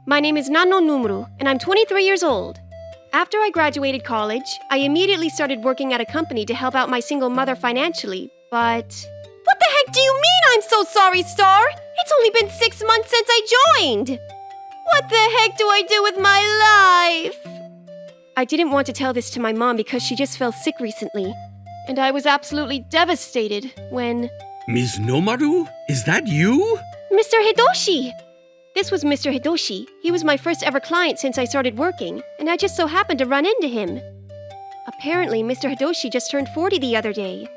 My name is Nano Numru, and I'm 23 years old. After I graduated college, I immediately started working at a company to help out my single mother financially, but... What the heck do you mean I'm so sorry, Star? It's only been 6 months since I joined! What the heck do I do with my life? I didn't want to tell this to my mom because she just fell sick recently, and I was absolutely devastated when... Ms. Nomaru? Is that you? Mr. Hidoshi! This was Mr. Hidoshi. He was my first ever client since I started working, and I just so happened to run into him. Apparently, Mr. Hidoshi just turned 40 the other day.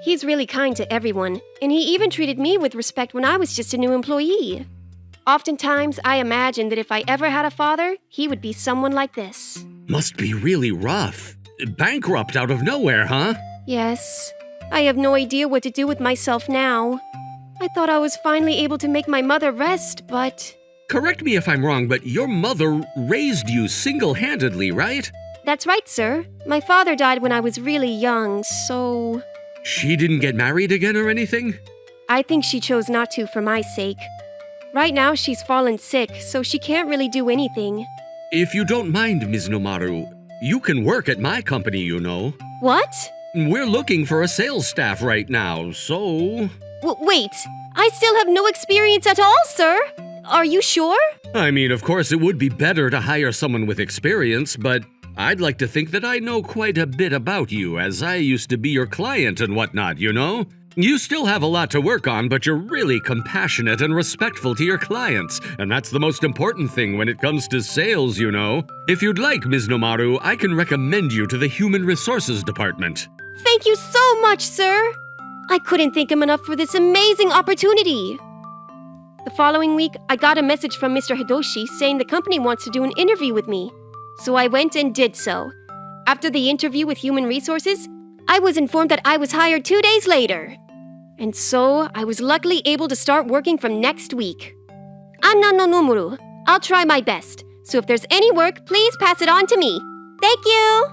He's really kind to everyone, and he even treated me with respect when I was just a new employee. Oftentimes, I imagine that if I ever had a father, he would be someone like this. Must be really rough. Bankrupt out of nowhere, huh? Yes. I have no idea what to do with myself now. I thought I was finally able to make my mother rest, but... Correct me if I'm wrong, but your mother raised you single-handedly, right? That's right, sir. My father died when I was really young, so... She didn't get married again or anything? I think she chose not to for my sake. Right now, she's fallen sick, so she can't really do anything. If you don't mind, Ms. Nomaru, you can work at my company, you know. What? We're looking for a sales staff right now, so... Wait, I still have no experience at all, sir. Are you sure? I mean, of course, it would be better to hire someone with experience, but I'd like to think that I know quite a bit about you, as I used to be your client and whatnot, you know? You still have a lot to work on, but you're really compassionate and respectful to your clients, and that's the most important thing when it comes to sales, you know? If you'd like, Ms. Nomaru, I can recommend you to the Human Resources Department. Thank you so much, sir. I couldn't thank him enough for this amazing opportunity. The following week, I got a message from Mr. Hidoshi saying the company wants to do an interview with me. So I went and did so. After the interview with Human Resources, I was informed that I was hired 2 days later. And so, I was luckily able to start working from next week. I'm Nano Nomuru. I'll try my best. So if there's any work, please pass it on to me. Thank you!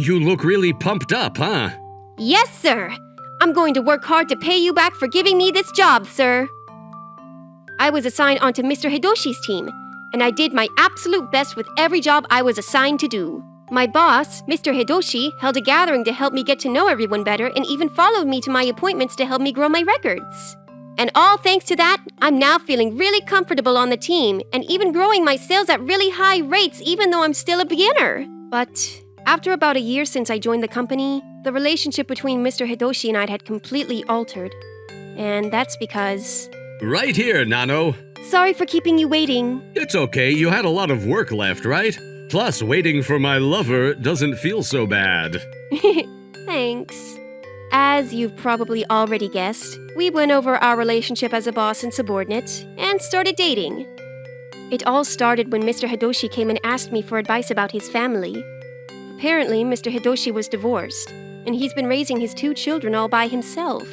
You look really pumped up, huh? Yes, sir. I'm going to work hard to pay you back for giving me this job, sir. I was assigned onto Mr. Hidoshi's team, and I did my absolute best with every job I was assigned to do. My boss, Mr. Hidoshi, held a gathering to help me get to know everyone better and even followed me to my appointments to help me grow my records. And all thanks to that, I'm now feeling really comfortable on the team and even growing my sales at really high rates even though I'm still a beginner. But after about a year since I joined the company, the relationship between Mr. Hidoshi and I had completely altered. And that's because... Right here, Nano. Sorry for keeping you waiting. It's okay, you had a lot of work left, right? Plus, waiting for my lover doesn't feel so bad. Thanks. As you've probably already guessed, we went over our relationship as a boss and subordinate, and started dating. It all started when Mr. Hidoshi came and asked me for advice about his family. Apparently, Mr. Hidoshi was divorced, and he's been raising his 2 children all by himself.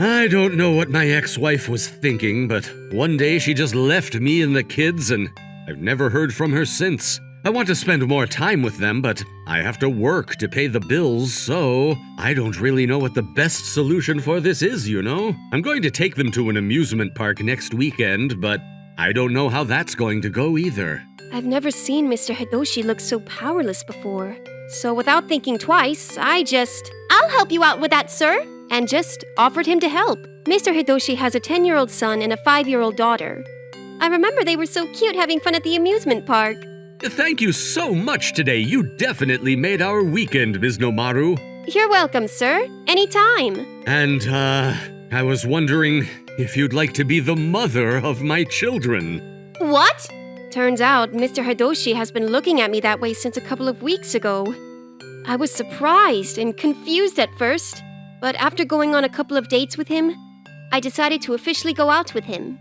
I don't know what my ex-wife was thinking, but one day she just left me and the kids, and I've never heard from her since. I want to spend more time with them, but I have to work to pay the bills, so I don't really know what the best solution for this is, you know? I'm going to take them to an amusement park next weekend, but I don't know how that's going to go either. I've never seen Mr. Hidoshi look so powerless before. So without thinking twice, I'll help you out with that, sir, and just offered him to help. Mr. Hidoshi has a 10-year-old son and a 5-year-old daughter. I remember they were so cute having fun at the amusement park. Thank you so much today. You definitely made our weekend, Ms. Nomaru. You're welcome, sir. Anytime. And, I was wondering if you'd like to be the mother of my children. What? Turns out, Mr. Hidoshi has been looking at me that way since a couple of weeks ago. I was surprised and confused at first, but after going on a couple of dates with him, I decided to officially go out with him.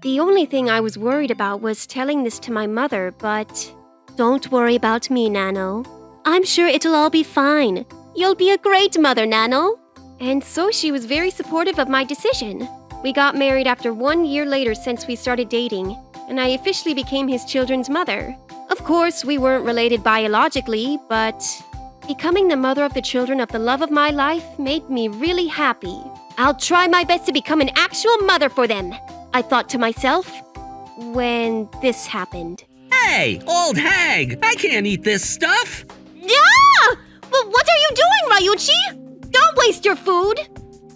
The only thing I was worried about was telling this to my mother, but... Don't worry about me, Nano. I'm sure it'll all be fine. You'll be a great mother, Nano. And so she was very supportive of my decision. We got married after 1 year later since we started dating, and I officially became his children's mother. Of course, we weren't related biologically, but... Becoming the mother of the children of the love of my life made me really happy. I'll try my best to become an actual mother for them, I thought to myself. when this happened. Hey, old hag! I can't eat this stuff! Yeah! But what are you doing, Ryuichi? Don't waste your food!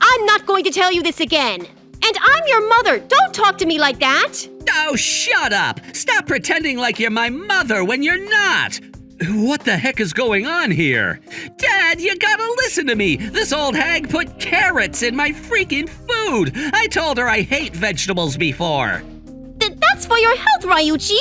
I'm not going to tell you this again. And I'm your mother. Don't talk to me like that. Oh, shut up! Stop pretending like you're my mother when you're not! What the heck is going on here? Dad, you gotta listen to me! This old hag put carrots in my freaking food! I told her I hate vegetables before! That's for your health, Ryuichi!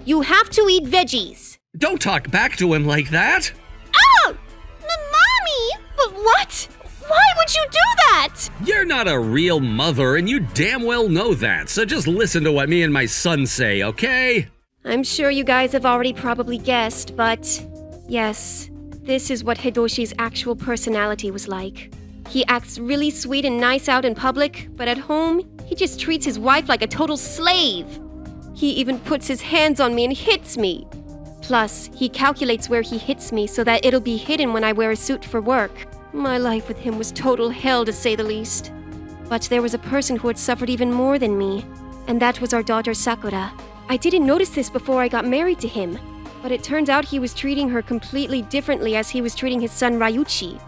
You have to eat veggies. Don't talk back to him like that! Oh! Mommy! But what? Why would you do that? You're not a real mother, and you damn well know that, so just listen to what me and my son say, okay? I'm sure you guys have already probably guessed, but yes, this is what Hidoshi's actual personality was like. He acts really sweet and nice out in public, but at home, he just treats his wife like a total slave. He even puts his hands on me and hits me. Plus, he calculates where he hits me so that it'll be hidden when I wear a suit for work. My life with him was total hell, to say the least. But there was a person who had suffered even more than me, and that was our daughter Sakura. I didn't notice this before I got married to him, but it turns out he was treating her completely differently as he was treating his son Ryuichi.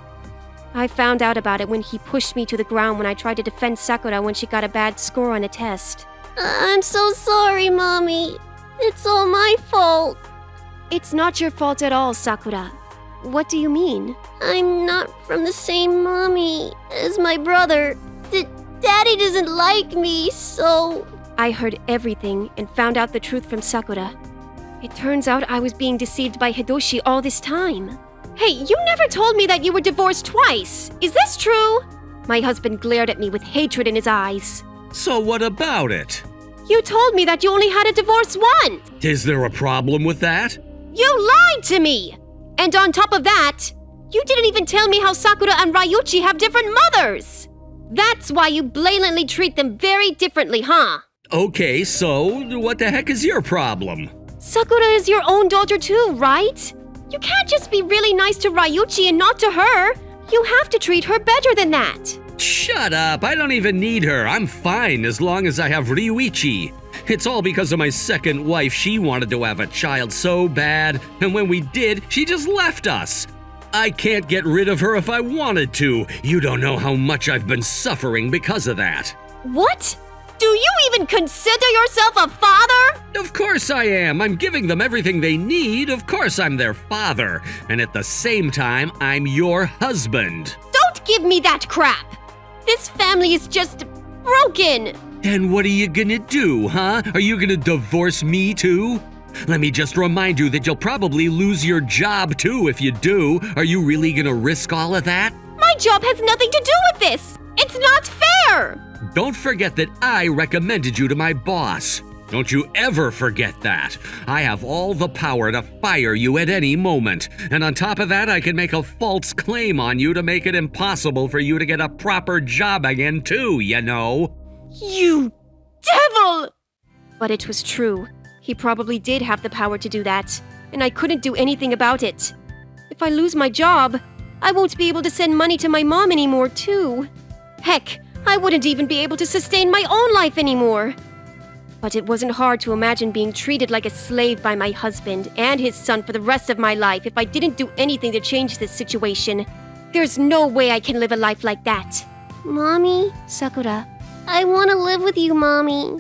I found out about it when he pushed me to the ground when I tried to defend Sakura when she got a bad score on a test. I'm so sorry, Mommy. It's all my fault. It's not your fault at all, Sakura. What do you mean? I'm not from the same mommy as my brother. Daddy doesn't like me, so... I heard everything and found out the truth from Sakura. It turns out I was being deceived by Hidoshi all this time. Hey, you never told me that you were divorced twice. Is this true? My husband glared at me with hatred in his eyes. So what about it? You told me that you only had a divorce once. Is there a problem with that? You lied to me! And on top of that, you didn't even tell me how Sakura and Ryuichi have different mothers. That's why you blatantly treat them very differently, huh? Okay, so what the heck is your problem? Sakura is your own daughter too, right? You can't just be really nice to Ryuichi and not to her. You have to treat her better than that. Shut up, I don't even need her. I'm fine as long as I have Ryuichi. It's all because of my second wife. She wanted to have a child so bad, and when we did, she just left us. I can't get rid of her if I wanted to. You don't know how much I've been suffering because of that. What? Do you even consider yourself a father? Of course I am. I'm giving them everything they need. Of course I'm their father. And at the same time, I'm your husband. Don't give me that crap. This family is just broken. And what are you gonna do, huh? Are you gonna divorce me too? Let me just remind you that you'll probably lose your job too if you do. Are you really gonna risk all of that? My job has nothing to do with this. It's not fair. Don't forget that I recommended you to my boss. Don't you ever forget that. I have all the power to fire you at any moment. And on top of that, I can make a false claim on you to make it impossible for you to get a proper job again too, you know. You devil! But it was true. He probably did have the power to do that, and I couldn't do anything about it. If I lose my job, I won't be able to send money to my mom anymore, too. Heck, I wouldn't even be able to sustain my own life anymore. But it wasn't hard to imagine being treated like a slave by my husband and his son for the rest of my life if I didn't do anything to change this situation. There's no way I can live a life like that. Mommy? Sakura. I want to live with you, Mommy.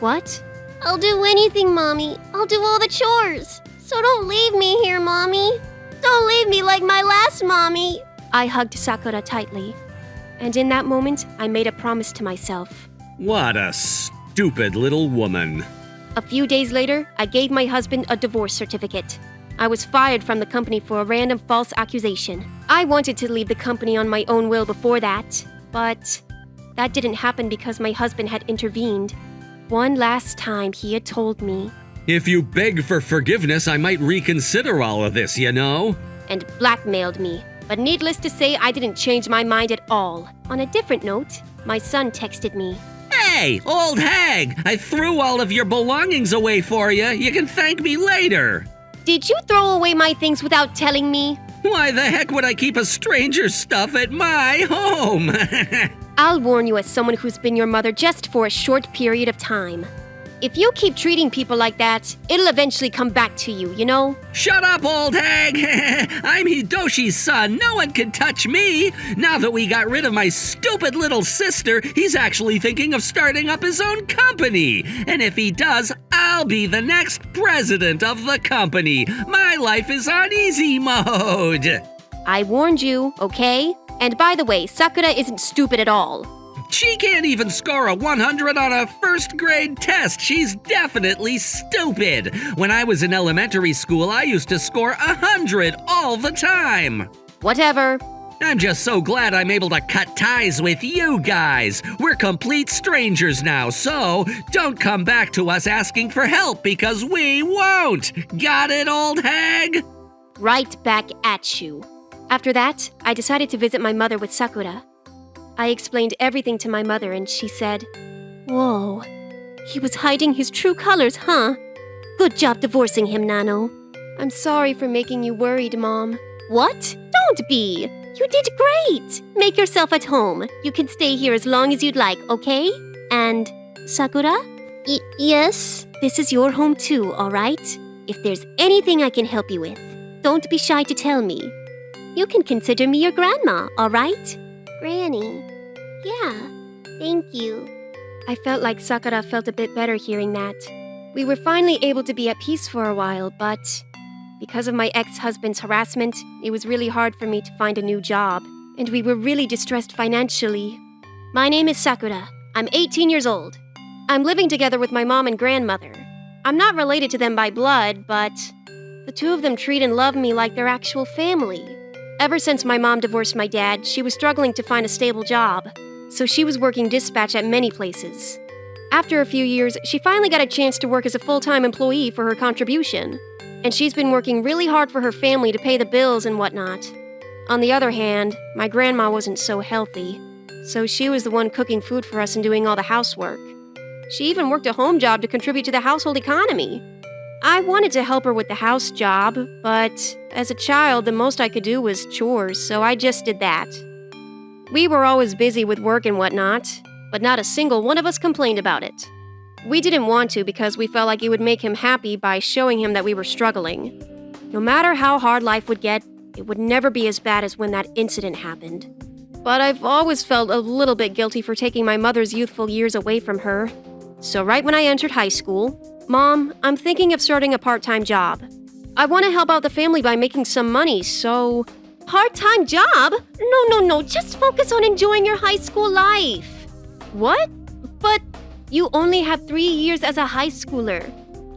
What? I'll do anything, Mommy. I'll do all the chores. So don't leave me here, Mommy. Don't leave me like my last Mommy. I hugged Sakura tightly. And in that moment, I made a promise to myself. What a stupid little woman. A few days later, I gave my husband a divorce certificate. I was fired from the company for a random false accusation. I wanted to leave the company on my own will before that, but that didn't happen because my husband had intervened. One last time, he had told me, If you beg for forgiveness, I might reconsider all of this, you know? And blackmailed me. But needless to say, I didn't change my mind at all. On a different note, my son texted me. Hey, old hag! I threw all of your belongings away for you. You can thank me later. Did you throw away my things without telling me? Why the heck would I keep a stranger's stuff at my home? I'll warn you as someone who's been your mother just for a short period of time. If you keep treating people like that, it'll eventually come back to you, you know? Shut up, old hag! I'm Hidoshi's son. No one can touch me. Now that we got rid of my stupid little sister, he's actually thinking of starting up his own company. And if he does, I'll be the next president of the company. My life is on easy mode. I warned you, okay? And by the way, Sakura isn't stupid at all. She can't even score a 100 on a first grade test. She's definitely stupid. When I was in elementary school, I used to score 100 all the time. Whatever. I'm just so glad I'm able to cut ties with you guys. We're complete strangers now, so don't come back to us asking for help because we won't. Got it, old hag? Right back at you. After that, I decided to visit my mother with Sakura. I explained everything to my mother and she said, "Whoa, he was hiding his true colors, huh? Good job divorcing him, Nano." "I'm sorry for making you worried, Mom." "What? Don't be! You did great! Make yourself at home. You can stay here as long as you'd like, okay? And, Sakura? Yes? This is your home too, alright? If there's anything I can help you with, don't be shy to tell me. You can consider me your grandma, alright?" "Granny. Yeah, thank you." I felt like Sakura felt a bit better hearing that. We were finally able to be at peace for a while, but because of my ex-husband's harassment, it was really hard for me to find a new job, and we were really distressed financially. My name is Sakura. I'm 18 years old. I'm living together with my mom and grandmother. I'm not related to them by blood, but the two of them treat and love me like their actual family. Ever since my mom divorced my dad, she was struggling to find a stable job, so she was working dispatch at many places. After a few years, she finally got a chance to work as a full-time employee for her contribution, and she's been working really hard for her family to pay the bills and whatnot. On the other hand, my grandma wasn't so healthy, so she was the one cooking food for us and doing all the housework. She even worked a home job to contribute to the household economy. I wanted to help her with the house job, but as a child, the most I could do was chores, so I just did that. We were always busy with work and whatnot, but not a single one of us complained about it. We didn't want to because we felt like it would make him happy by showing him that we were struggling. No matter how hard life would get, it would never be as bad as when that incident happened. But I've always felt a little bit guilty for taking my mother's youthful years away from her. So right when I entered high school, "Mom, I'm thinking of starting a part-time job. I want to help out the family by making some money, so..." "Part-time job? No, just focus on enjoying your high school life." "What? But you only have 3 years as a high schooler.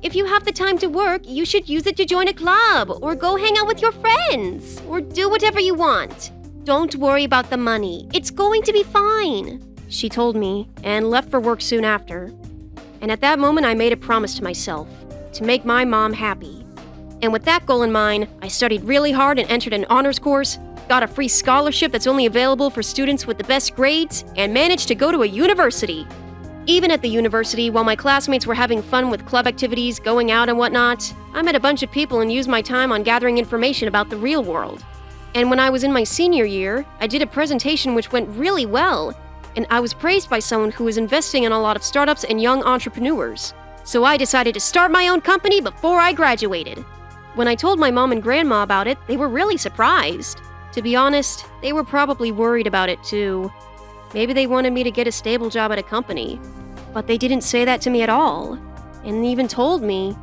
If you have the time to work, you should use it to join a club, or go hang out with your friends, or do whatever you want. Don't worry about the money. It's going to be fine," she told me, and left for work soon after. And at that moment, I made a promise to myself, to make my mom happy. And with that goal in mind, I studied really hard and entered an honors course, got a free scholarship that's only available for students with the best grades, and managed to go to a university. Even at the university, while my classmates were having fun with club activities, going out and whatnot, I met a bunch of people and used my time on gathering information about the real world. And when I was in my senior year, I did a presentation which went really well, and I was praised by someone who was investing in a lot of startups and young entrepreneurs. So I decided to start my own company before I graduated. When I told my mom and grandma about it, they were really surprised. To be honest, they were probably worried about it too. Maybe they wanted me to get a stable job at a company. But they didn't say that to me at all, and even told me,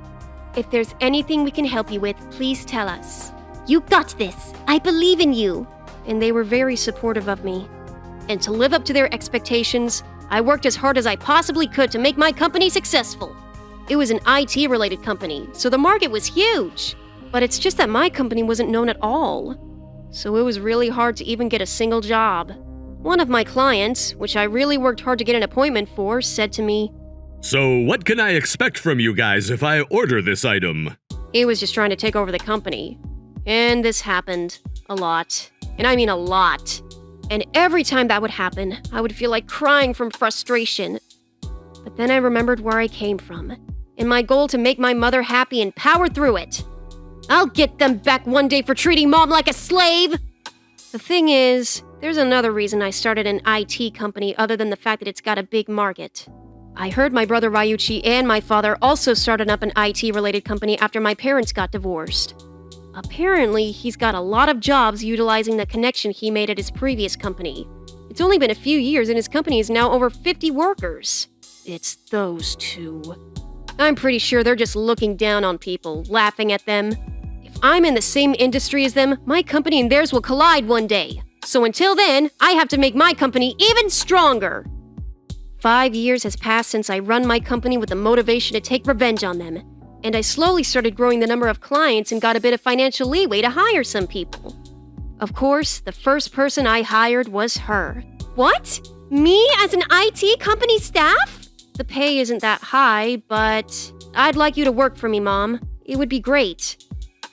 "If there's anything we can help you with, please tell us. You got this! I believe in you!" And they were very supportive of me. And to live up to their expectations, I worked as hard as I possibly could to make my company successful. It was an IT-related company, so the market was huge. But it's just that my company wasn't known at all. So it was really hard to even get a single job. One of my clients, which I really worked hard to get an appointment for, said to me, "So what can I expect from you guys if I order this item?" He was just trying to take over the company. And this happened. A lot. And I mean a lot. And every time that would happen, I would feel like crying from frustration. But then I remembered where I came from, and my goal to make my mother happy and power through it. I'll get them back one day for treating Mom like a slave! The thing is, there's another reason I started an IT company other than the fact that it's got a big market. I heard my brother Ryuichi and my father also started up an IT-related company after my parents got divorced. Apparently, he's got a lot of jobs utilizing the connection he made at his previous company. It's only been a few years and his company is now over 50 workers. It's those two. I'm pretty sure they're just looking down on people, laughing at them. If I'm in the same industry as them, my company and theirs will collide one day. So until then, I have to make my company even stronger. 5 years has passed since I run my company with the motivation to take revenge on them. And I slowly started growing the number of clients and got a bit of financial leeway to hire some people. Of course, the first person I hired was her. What? Me as an IT company staff? The pay isn't that high, but I'd like you to work for me, Mom. It would be great.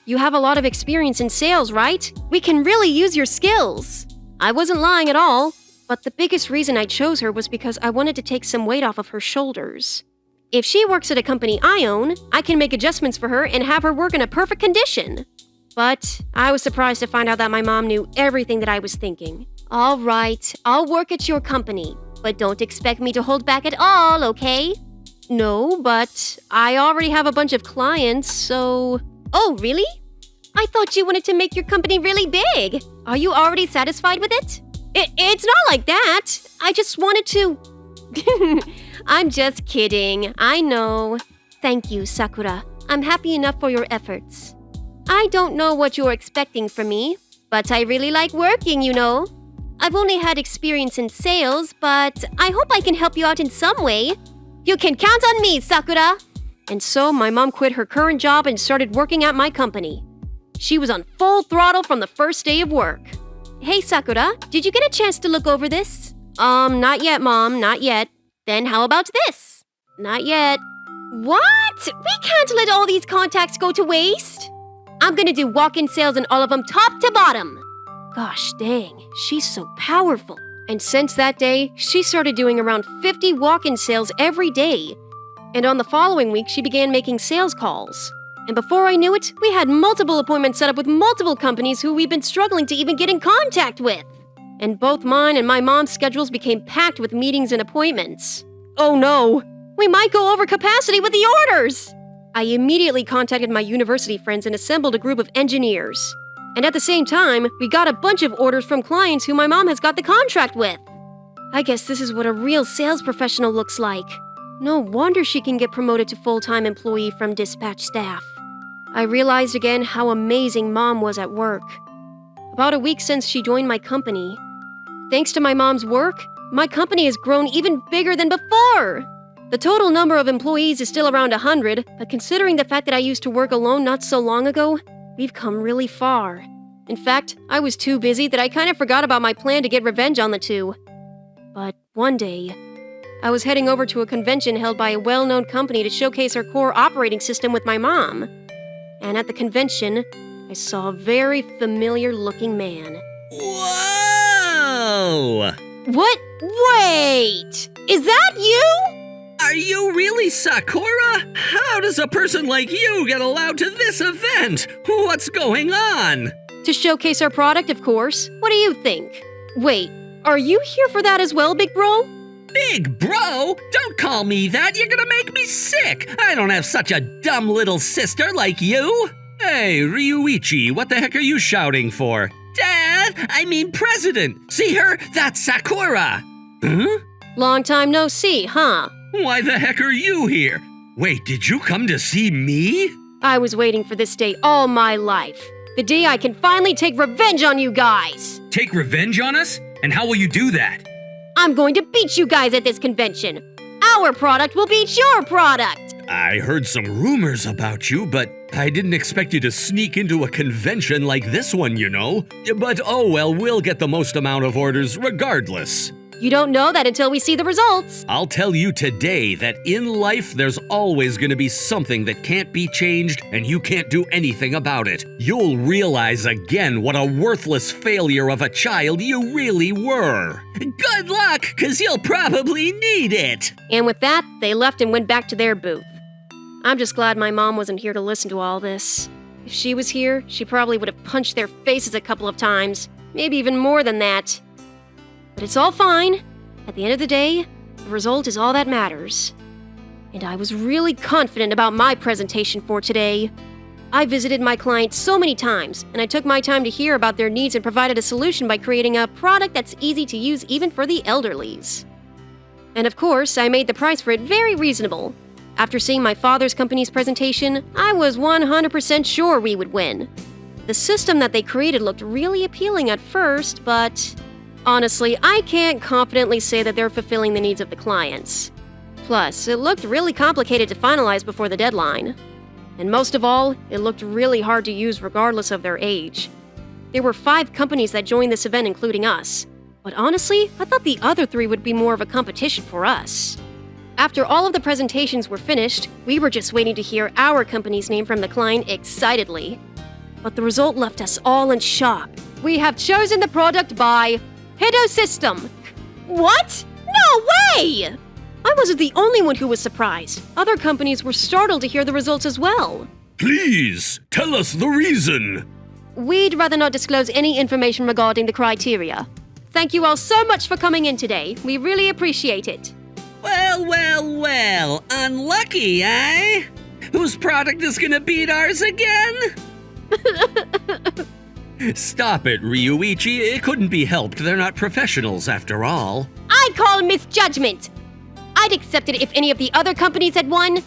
You have a lot of experience in sales, right? We can really use your skills. I wasn't lying at all, but the biggest reason I chose her was because I wanted to take some weight off of her shoulders. If she works at a company I own, I can make adjustments for her and have her work in a perfect condition. But I was surprised to find out that my mom knew everything that I was thinking. All right, I'll work at your company, but don't expect me to hold back at all, okay? No, but I already have a bunch of clients, so... Oh, really? I thought you wanted to make your company really big. Are you already satisfied with it? It's not like that. I just wanted to... I'm just kidding. I know. Thank you, Sakura. I'm happy enough for your efforts. I don't know what you're expecting from me, but I really like working, you know. I've only had experience in sales, but I hope I can help you out in some way. You can count on me, Sakura! And so my mom quit her current job and started working at my company. She was on full throttle from the first day of work. Hey, Sakura, did you get a chance to look over this? Not yet, Mom, not yet. Then how about this? Not yet. What? We can't let all these contacts go to waste. I'm gonna do walk-in sales in all of them top to bottom. Gosh dang, she's so powerful. And since that day, she started doing around 50 walk-in sales every day. And on the following week, she began making sales calls. And before I knew it, we had multiple appointments set up with multiple companies who we've been struggling to even get in contact with. And both mine and my mom's schedules became packed with meetings and appointments. Oh no, we might go over capacity with the orders! I immediately contacted my university friends and assembled a group of engineers. And at the same time, we got a bunch of orders from clients who my mom has got the contract with. I guess this is what a real sales professional looks like. No wonder she can get promoted to full-time employee from dispatch staff. I realized again how amazing Mom was at work. About a week since she joined my company. Thanks to my mom's work, my company has grown even bigger than before. The total number of employees is still around 100, but considering the fact that I used to work alone not so long ago, we've come really far. In fact, I was too busy that I kind of forgot about my plan to get revenge on the two. But one day, I was heading over to a convention held by a well-known company to showcase our core operating system with my mom. And at the convention, I saw a very familiar-looking man. Whoa! What? Wait! Is that you? Are you really Sakura? How does a person like you get allowed to this event? What's going on? To showcase our product, of course. What do you think? Wait, are you here for that as well, big bro? Big bro? Don't call me that. You're gonna make me sick. I don't have such a dumb little sister like you. Hey, Ryuichi, what the heck are you shouting for? Dad, I mean President. See her? That's Sakura. Huh? Long time no see, huh? Why the heck are you here? Wait, did you come to see me? I was waiting for this day all my life. The day I can finally take revenge on you guys. Take revenge on us? And how will you do that? I'm going to beat you guys at this convention. Our product will beat your product. I heard some rumors about you, but I didn't expect you to sneak into a convention like this one, you know. But oh well, we'll get the most amount of orders regardless. You don't know that until we see the results. I'll tell you today that in life there's always going to be something that can't be changed and you can't do anything about it. You'll realize again what a worthless failure of a child you really were. Good luck, 'cause you'll probably need it. And with that, they left and went back to their booth. I'm just glad my mom wasn't here to listen to all this. If she was here, she probably would have punched their faces a couple of times, maybe even more than that. But it's all fine. At the end of the day, The result is all that matters. And I was really confident about my presentation for today. I visited my clients so many times, and I took my time to hear about their needs and provided a solution by creating a product that's easy to use even for the elderlies. And of course, I made the price for it very reasonable. After seeing my father's company's presentation, I was 100% sure we would win. The system that they created looked really appealing at first, but honestly, I can't confidently say that they're fulfilling the needs of the clients. Plus, it looked really complicated to finalize before the deadline. And most of all, it looked really hard to use regardless of their age. There were 5 companies that joined this event, including us. But honestly, I thought the other 3 would be more of a competition for us. After all of the presentations were finished, we were just waiting to hear our company's name from the client excitedly. But the result left us all in shock. We have chosen the product by Hiddo System. What? No way! I wasn't the only one who was surprised. Other companies were startled to hear the results as well. Please, tell us the reason. We'd rather not disclose any information regarding the criteria. Thank you all so much for coming in today. We really appreciate it. Well, unlucky, eh? Whose product is gonna beat ours again? Stop it, Ryuichi. It couldn't be helped. They're not professionals after all. I call misjudgment. I'd accept it if any of the other companies had won.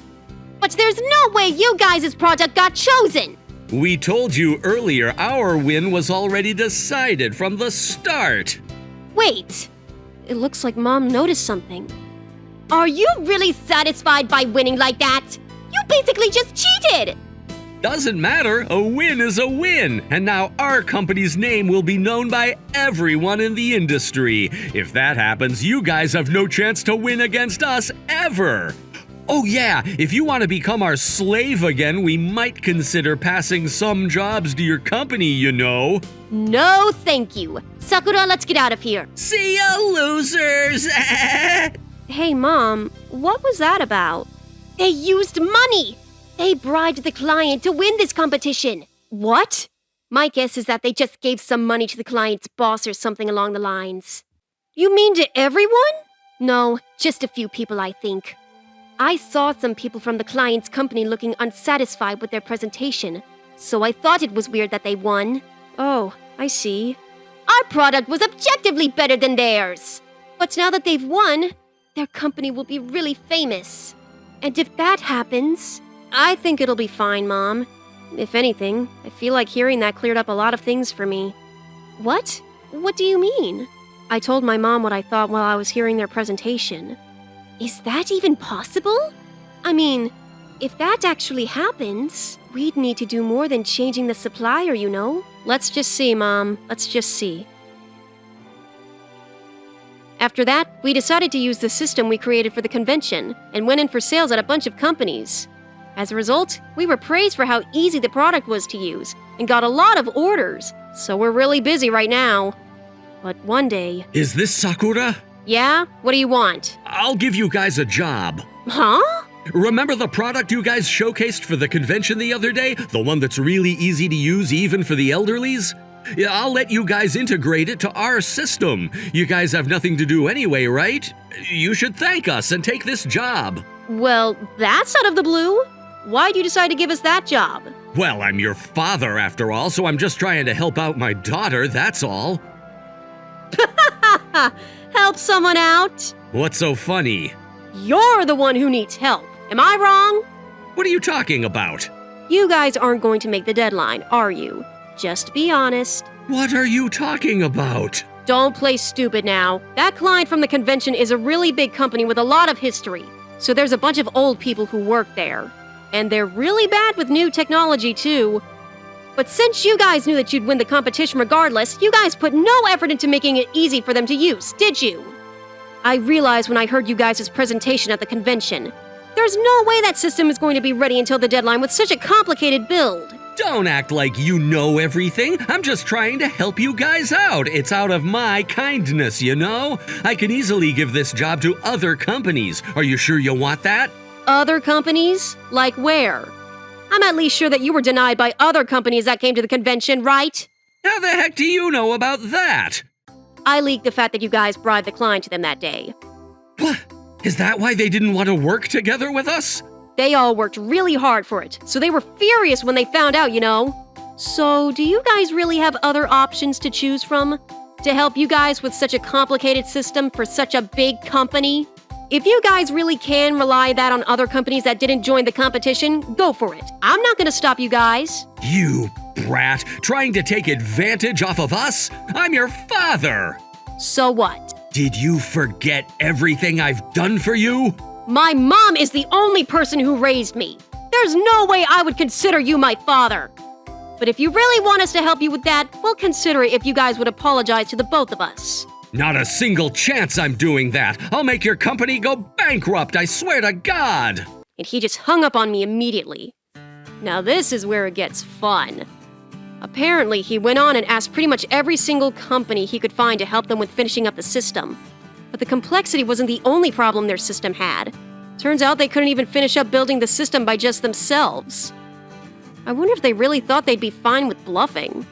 But there's no way you guys' product got chosen. We told you earlier our win was already decided from the start. Wait. It looks like Mom noticed something. Are you really satisfied by winning like that? You basically just cheated! Doesn't matter, a win is a win, and now our company's name will be known by everyone in the industry. If that happens, you guys have no chance to win against us ever. Oh yeah, if you want to become our slave again, we might consider passing some jobs to your company, you know. No, thank you. Sakura, let's get out of here. See ya, losers! Hey, Mom, what was that about? They used money! They bribed the client to win this competition. What? My guess is that they just gave some money to the client's boss or something along the lines. You mean to everyone? No, just a few people, I think. I saw some people from the client's company looking unsatisfied with their presentation, so I thought it was weird that they won. Oh, I see. Our product was objectively better than theirs. But now that they've won, their company will be really famous. And if that happens, I think it'll be fine, Mom. If anything, I feel like hearing that cleared up a lot of things for me. What? What do you mean? I told my mom what I thought while I was hearing their presentation. Is that even possible? I mean, if that actually happens, we'd need to do more than changing the supplier, you know? Let's just see, Mom. Let's just see. After that, we decided to use the system we created for the convention and went in for sales at a bunch of companies. As a result, we were praised for how easy the product was to use and got a lot of orders, so we're really busy right now. But one day... Is this Sakura? Yeah? What do you want? I'll give you guys a job. Huh? Remember the product you guys showcased for the convention the other day? The one that's really easy to use even for the elderlies? Yeah, I'll let you guys integrate it to our system. You guys have nothing to do anyway, right? You should thank us and take this job. Well, that's out of the blue. Why'd you decide to give us that job? Well, I'm your father after all, so I'm just trying to help out my daughter, that's all. Help someone out? What's so funny? You're the one who needs help. Am I wrong? What are you talking about? You guys aren't going to make the deadline, are you? Just be honest. What are you talking about? Don't play stupid now. That client from the convention is a really big company with a lot of history. So there's a bunch of old people who work there. And they're really bad with new technology, too. But since you guys knew that you'd win the competition regardless, you guys put no effort into making it easy for them to use, did you? I realized when I heard you guys' presentation at the convention. There's no way that system is going to be ready until the deadline with such a complicated build. Don't act like you know everything. I'm just trying to help you guys out. It's out of my kindness, you know? I can easily give this job to other companies. Are you sure you want that? Other companies? Like where? I'm at least sure that you were denied by other companies that came to the convention, right? How the heck do you know about that? I leaked the fact that you guys bribed the client to them that day. What? Is that why they didn't want to work together with us? They all worked really hard for it, so they were furious when they found out, you know. So, do you guys really have other options to choose from? To help you guys with such a complicated system for such a big company? If you guys really can rely that on other companies that didn't join the competition, go for it. I'm not gonna stop you guys. You brat, trying to take advantage off of us? I'm your father! So what? Did you forget everything I've done for you? My mom is the only person who raised me. There's no way I would consider you my father. But if you really want us to help you with that, we'll consider it if you guys would apologize to the both of us. Not a single chance I'm doing that. I'll make your company go bankrupt, I swear to God! And he just hung up on me immediately. Now this is where it gets fun. Apparently, he went on and asked pretty much every single company he could find to help them with finishing up the system. But the complexity wasn't the only problem their system had. Turns out they couldn't even finish up building the system by just themselves. I wonder if they really thought they'd be fine with bluffing.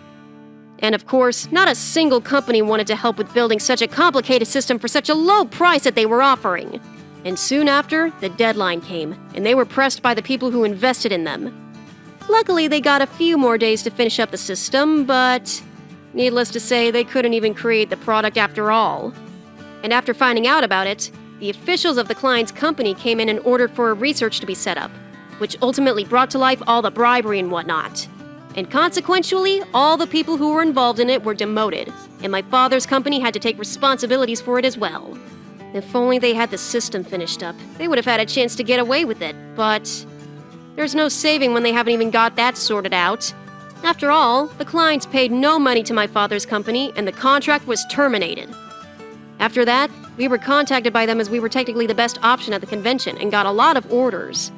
And of course, not a single company wanted to help with building such a complicated system for such a low price that they were offering. And soon after, the deadline came, and they were pressed by the people who invested in them. Luckily, they got a few more days to finish up the system, but needless to say, they couldn't even create the product after all. And after finding out about it, the officials of the client's company came in and ordered for a research to be set up, which ultimately brought to life all the bribery and whatnot. And consequentially, all the people who were involved in it were demoted, and my father's company had to take responsibilities for it as well. If only they had the system finished up, they would have had a chance to get away with it, but there's no saving when they haven't even got that sorted out. After all, the clients paid no money to my father's company, and the contract was terminated. After that, we were contacted by them as we were technically the best option at the convention and got a lot of orders.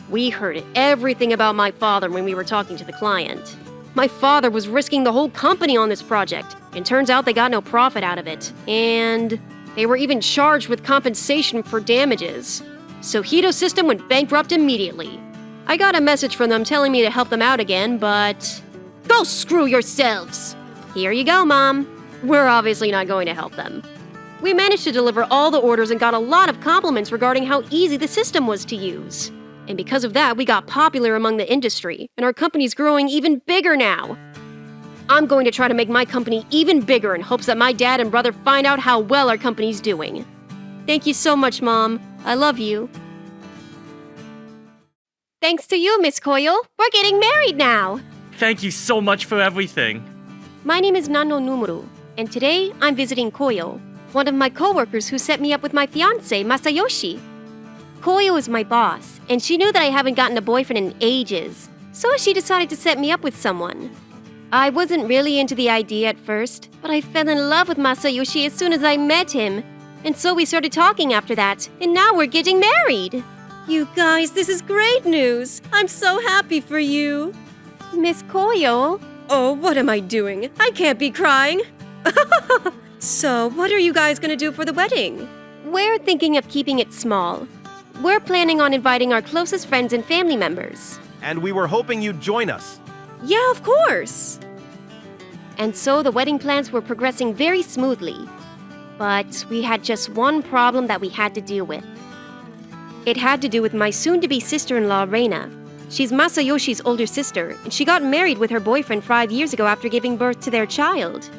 We heard everything about my father when we were talking to the client. My father was risking the whole company on this project, and turns out they got no profit out of it. And they were even charged with compensation for damages. So Hito's system went bankrupt immediately. I got a message from them telling me to help them out again, but go screw yourselves! Here you go, Mom. We're obviously not going to help them. We managed to deliver all the orders and got a lot of compliments regarding how easy the system was to use. And because of that, we got popular among the industry, and our company's growing even bigger now. I'm going to try to make my company even bigger in hopes that my dad and brother find out how well our company's doing. Thank you so much, Mom. I love you. Thanks to you, Miss Koyo, we're getting married now. Thank you so much for everything. My name is Nano Numuru, and today I'm visiting Koyo, one of my coworkers who set me up with my fiancé, Masayoshi. Koyo is my boss, and she knew that I haven't gotten a boyfriend in ages, so she decided to set me up with someone. I wasn't really into the idea at first, but I fell in love with Masayoshi as soon as I met him, and so we started talking after that, and now we're getting married. You guys, this is great news. I'm so happy for you. Miss Koyo? Oh, what am I doing? I can't be crying. So, what are you guys gonna do for the wedding? We're thinking of keeping it small. We're planning on inviting our closest friends and family members. And we were hoping you'd join us. Yeah, of course. And so the wedding plans were progressing very smoothly. But we had just one problem that we had to deal with. It had to do with my soon-to-be sister-in-law, Reina. She's Masayoshi's older sister, and she got married with her boyfriend 5 years ago after giving birth to their child.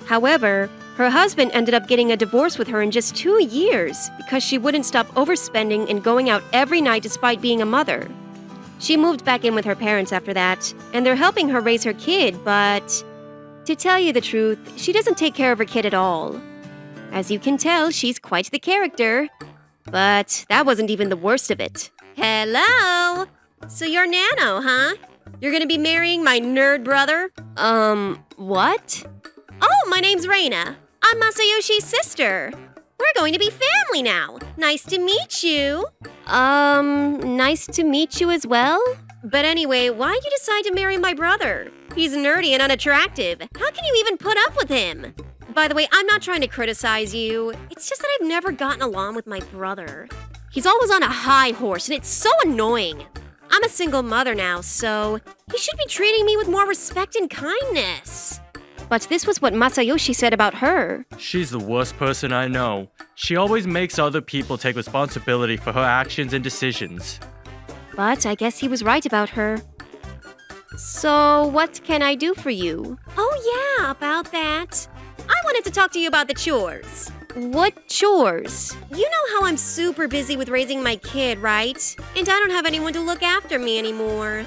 However, her husband ended up getting a divorce with her in just 2 years because she wouldn't stop overspending and going out every night despite being a mother. She moved back in with her parents after that, and they're helping her raise her kid, but to tell you the truth, she doesn't take care of her kid at all. As you can tell, she's quite the character. But that wasn't even the worst of it. Hello! So you're Nano, huh? You're gonna be marrying my nerd brother? What? Oh, my name's Reina. I'm Masayoshi's sister. We're going to be family now. Nice to meet you. Nice to meet you as well? But anyway, why'd you decide to marry my brother? He's nerdy and unattractive. How can you even put up with him? By the way, I'm not trying to criticize you. It's just that I've never gotten along with my brother. He's always on a high horse, and it's so annoying. I'm a single mother now, so he should be treating me with more respect and kindness. But this was what Masayoshi said about her. She's the worst person I know. She always makes other people take responsibility for her actions and decisions. But I guess he was right about her. So, what can I do for you? Oh yeah, about that. I wanted to talk to you about the chores. What chores? You know how I'm super busy with raising my kid, right? And I don't have anyone to look after me anymore.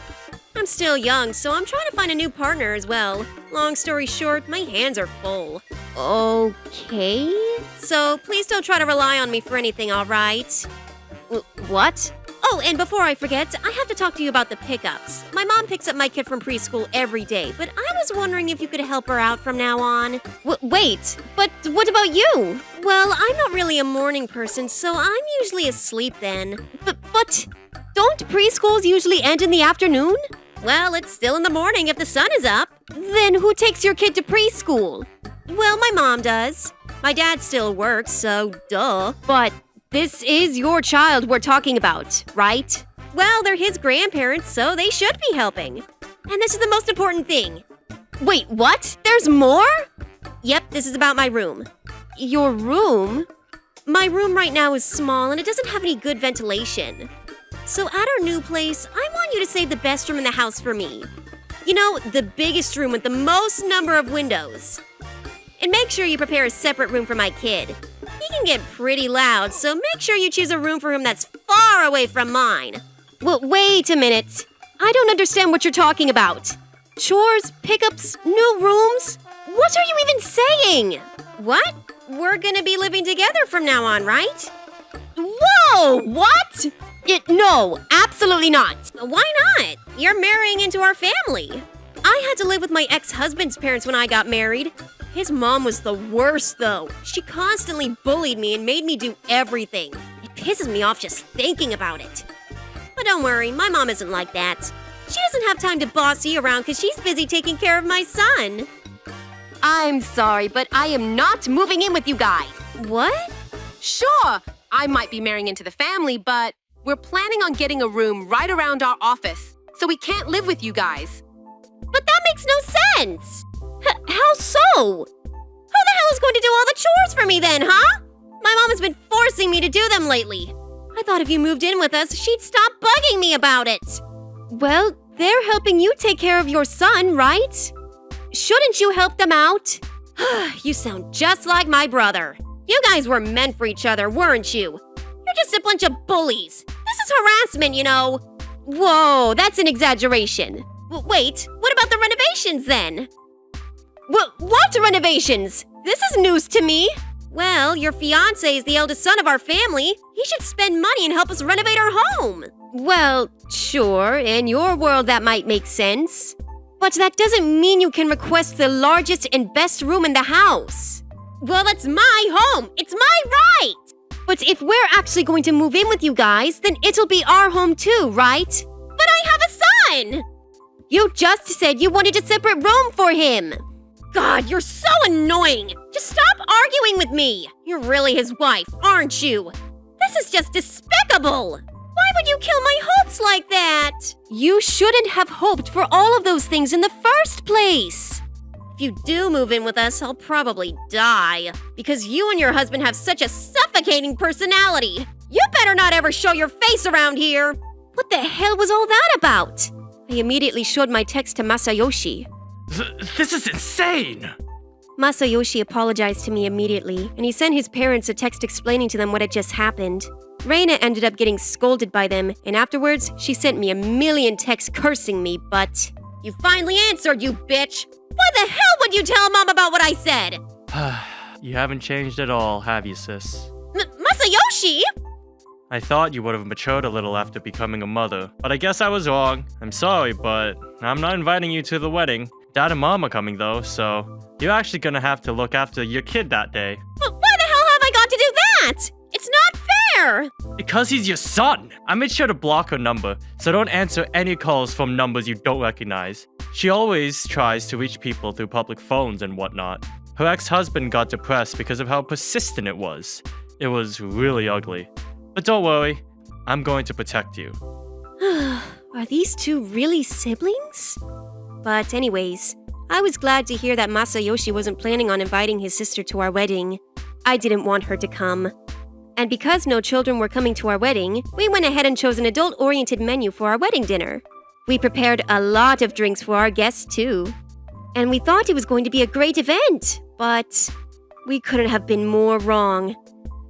I'm still young, so I'm trying to find a new partner as well. Long story short, my hands are full. Okay. So please don't try to rely on me for anything, alright? What? Oh, and before I forget, I have to talk to you about the pickups. My mom picks up my kid from preschool every day, but I was wondering if you could help her out from now on. Wait, but what about you? Well, I'm not really a morning person, so I'm usually asleep then. But don't preschools usually end in the afternoon? Well, it's still in the morning if the sun is up. Then who takes your kid to preschool? Well, my mom does. My dad still works, so duh. But this is your child we're talking about, right? Well, they're his grandparents, so they should be helping. And this is the most important thing. Wait, what? There's more? Yep, this is about my room. Your room? My room right now is small and it doesn't have any good ventilation. So at our new place, I want you to save the best room in the house for me. You know, the biggest room with the most number of windows. And make sure you prepare a separate room for my kid. He can get pretty loud, so make sure you choose a room for him that's far away from mine. Well, wait a minute. I don't understand what you're talking about. Chores, pickups, new rooms? What are you even saying? What? We're gonna be living together from now on, right? Whoa! What? No, absolutely not. Why not? You're marrying into our family. I had to live with my ex-husband's parents when I got married. His mom was the worst, though. She constantly bullied me and made me do everything. It pisses me off just thinking about it. But don't worry, my mom isn't like that. She doesn't have time to boss you around because she's busy taking care of my son. I'm sorry, but I am not moving in with you guys. What? Sure, I might be marrying into the family, but we're planning on getting a room right around our office, so we can't live with you guys. But that makes no sense! How so? Who the hell is going to do all the chores for me then, huh? My mom has been forcing me to do them lately. I thought if you moved in with us, she'd stop bugging me about it. Well, they're helping you take care of your son, right? Shouldn't you help them out? You sound just like my brother. You guys were meant for each other, weren't you? You're just a bunch of bullies. This is harassment, you know. Whoa, that's an exaggeration. Wait, what about the renovations then? What renovations? This is news to me. Well, your fiancé is the eldest son of our family. He should spend money and help us renovate our home. Well, sure, in your world that might make sense. But that doesn't mean you can request the largest and best room in the house. Well, that's my home. It's my right. But if we're actually going to move in with you guys, then it'll be our home too, right? But I have a son! You just said you wanted a separate room for him. God, you're so annoying! Just stop arguing with me! You're really his wife, aren't you? This is just despicable! Why would you kill my hopes like that? You shouldn't have hoped for all of those things in the first place. If you do move in with us, I'll probably die. Because you and your husband have such a suffocating personality. You better not ever show your face around here! What the hell was all that about? I immediately showed my text to Masayoshi. This is insane! Masayoshi apologized to me immediately, and he sent his parents a text explaining to them what had just happened. Reina ended up getting scolded by them, and afterwards, she sent me a million texts cursing me, but... You finally answered, you bitch! Why the hell would you tell Mom about what I said? You haven't changed at all, have you, sis? Masayoshi? I thought you would have matured a little after becoming a mother, but I guess I was wrong. I'm sorry, but I'm not inviting you to the wedding. Dad and Mom are coming though, so you're actually gonna have to look after your kid that day. But why the hell have I got to do that? It's not fair! Because he's your son! I made sure to block her number, so don't answer any calls from numbers you don't recognize. She always tries to reach people through public phones and whatnot. Her ex-husband got depressed because of how persistent it was. It was really ugly. But don't worry, I'm going to protect you. Are these two really siblings? But anyways, I was glad to hear that Masayoshi wasn't planning on inviting his sister to our wedding. I didn't want her to come. And because no children were coming to our wedding, we went ahead and chose an adult-oriented menu for our wedding dinner. We prepared a lot of drinks for our guests, too. And we thought it was going to be a great event, but we couldn't have been more wrong.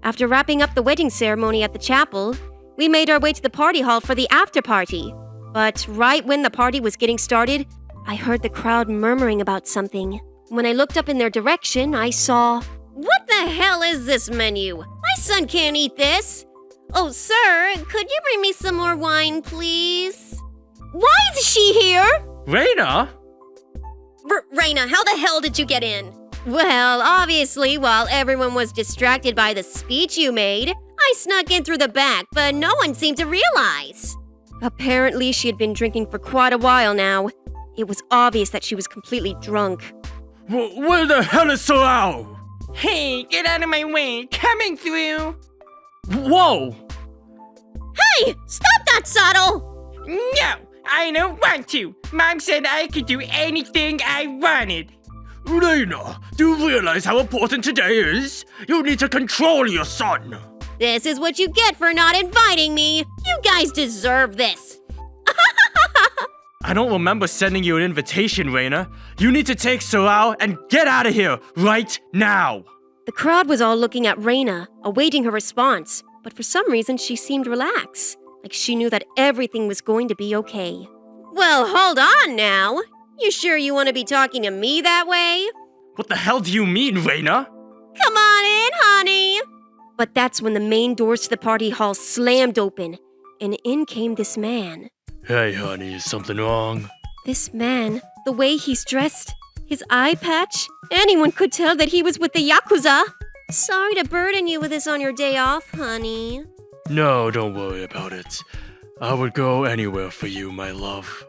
After wrapping up the wedding ceremony at the chapel, we made our way to the party hall for the after-party. But right when the party was getting started, I heard the crowd murmuring about something. When I looked up in their direction, I saw... What the hell is this menu? My son can't eat this. Oh, sir, could you bring me some more wine, please? Why is she here? Reina? Raina, how the hell did you get in? Well, obviously, while everyone was distracted by the speech you made, I snuck in through the back, but no one seemed to realize. Apparently, she had been drinking for quite a while now. It was obvious that she was completely drunk. Where the hell is Sorao? Hey, get out of my way. Coming through. Whoa! Hey, stop that, Saddle! No, I don't want to. Mom said I could do anything I wanted. Reina, do you realize how important today is? You need to control your son. This is what you get for not inviting me. You guys deserve this. I don't remember sending you an invitation, Reina. You need to take Sorao and get out of here right now. The crowd was all looking at Reina, awaiting her response, but for some reason she seemed relaxed, like she knew that everything was going to be okay. Well, hold on now. You sure you want to be talking to me that way? What the hell do you mean, Reina? Come on in, honey. But that's when the main doors to the party hall slammed open, and in came this man. Hey, honey, is something wrong? This man, the way he's dressed, his eye patch, anyone could tell that he was with the Yakuza. Sorry to burden you with this on your day off, honey. No, don't worry about it. I would go anywhere for you, my love.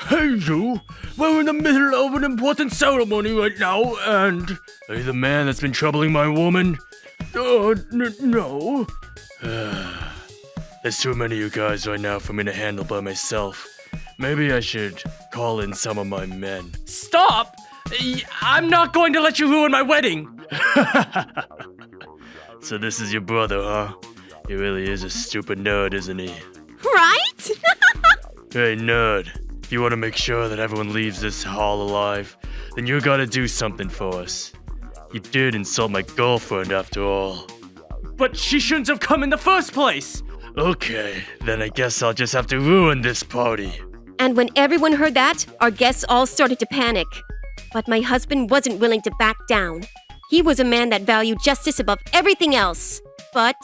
Hey, you! We're in the middle of an important ceremony right now, and... Are you the man that's been troubling my woman? No. There's too many of you guys right now for me to handle by myself. Maybe I should call in some of my men. Stop! I'm not going to let you ruin my wedding! So this is your brother, huh? He really is a stupid nerd, isn't he? Right? Hey, nerd. If you want to make sure that everyone leaves this hall alive, then you gotta do something for us. You did insult my girlfriend after all. But she shouldn't have come in the first place! Okay, then I guess I'll just have to ruin this party. And when everyone heard that, our guests all started to panic. But my husband wasn't willing to back down. He was a man that valued justice above everything else. But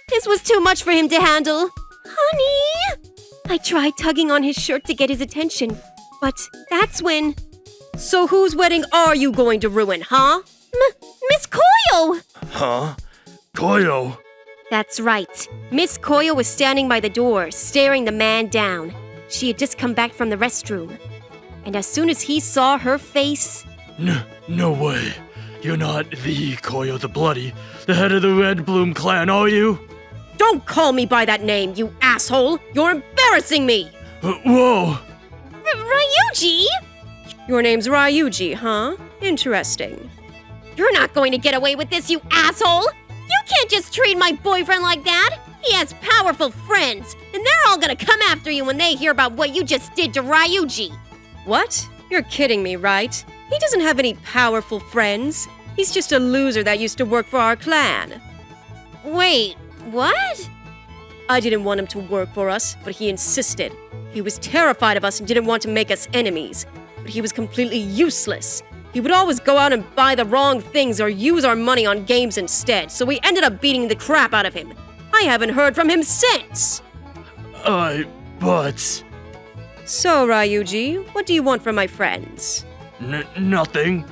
this was too much for him to handle. Honey! I tried tugging on his shirt to get his attention, but that's when... So whose wedding are you going to ruin, huh? Miss Koyo! Huh? Koyo? That's right. Miss Koyo was standing by the door, staring the man down. She had just come back from the restroom. And as soon as he saw her face... No way. You're not the Koyo the Bloody, the head of the Red Bloom clan, are you? Don't call me by that name, you asshole! You're embarrassing me! Whoa! Ryuji? Your name's Ryuji, huh? Interesting. You're not going to get away with this, you asshole! You can't just treat my boyfriend like that! He has powerful friends, and they're all gonna come after you when they hear about what you just did to Ryuji. What? You're kidding me, right? He doesn't have any powerful friends. He's just a loser that used to work for our clan. Wait, what? I didn't want him to work for us, but he insisted. He was terrified of us and didn't want to make us enemies. But he was completely useless. He would always go out and buy the wrong things or use our money on games instead, so we ended up beating the crap out of him. I haven't heard from him since! But... So, Ryuji, what do you want from my friends? Nothing.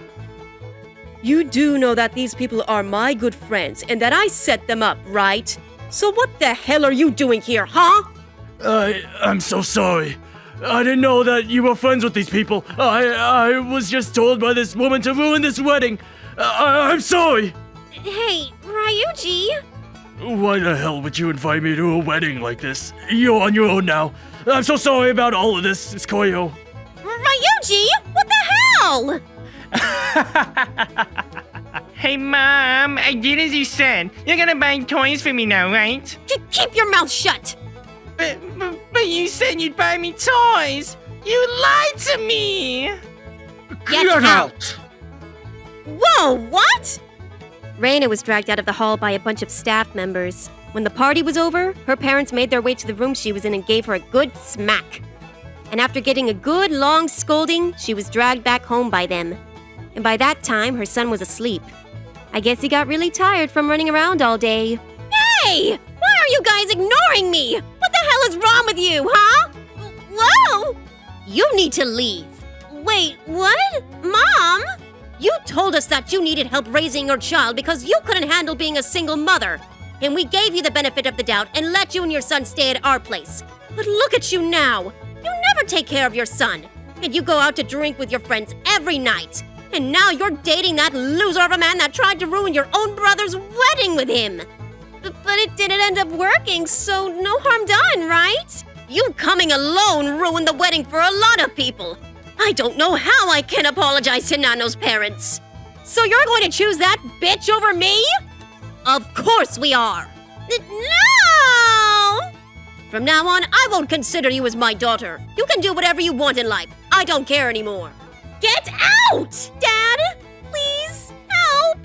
You do know that these people are my good friends and that I set them up, right? So what the hell are you doing here, huh? I'm so sorry. I didn't know that you were friends with these people. I was just told by this woman to ruin this wedding. I'm sorry. Hey, Ryuji. Why the hell would you invite me to a wedding like this? You're on your own now. I'm so sorry about all of this, It's Koyo. Ryuji, what the hell? all! Hey, Mom, I did as you said. You're gonna buy toys for me now, right? Keep your mouth shut! But you said you'd buy me toys. You lied to me. Get out! Whoa, what? Raina was dragged out of the hall by a bunch of staff members. When the party was over, her parents made their way to the room she was in and gave her a good smack. And after getting a good long scolding, she was dragged back home by them. And by that time, her son was asleep. I guess he got really tired from running around all day. Hey! Why are you guys ignoring me? What the hell is wrong with you, huh? Whoa! You need to leave. Wait, what? Mom? You told us that you needed help raising your child because you couldn't handle being a single mother. And we gave you the benefit of the doubt and let you and your son stay at our place. But look at you now. You never take care of your son. And you go out to drink with your friends every night. And now you're dating that loser of a man that tried to ruin your own brother's wedding with him. But it didn't end up working, so no harm done, right? You coming alone ruined the wedding for a lot of people. I don't know how I can apologize to Nano's parents. So you're going to choose that bitch over me? Of course we are. No! From now on, I won't consider you as my daughter. You can do whatever you want in life. I don't care anymore. Get out! Dad, please help.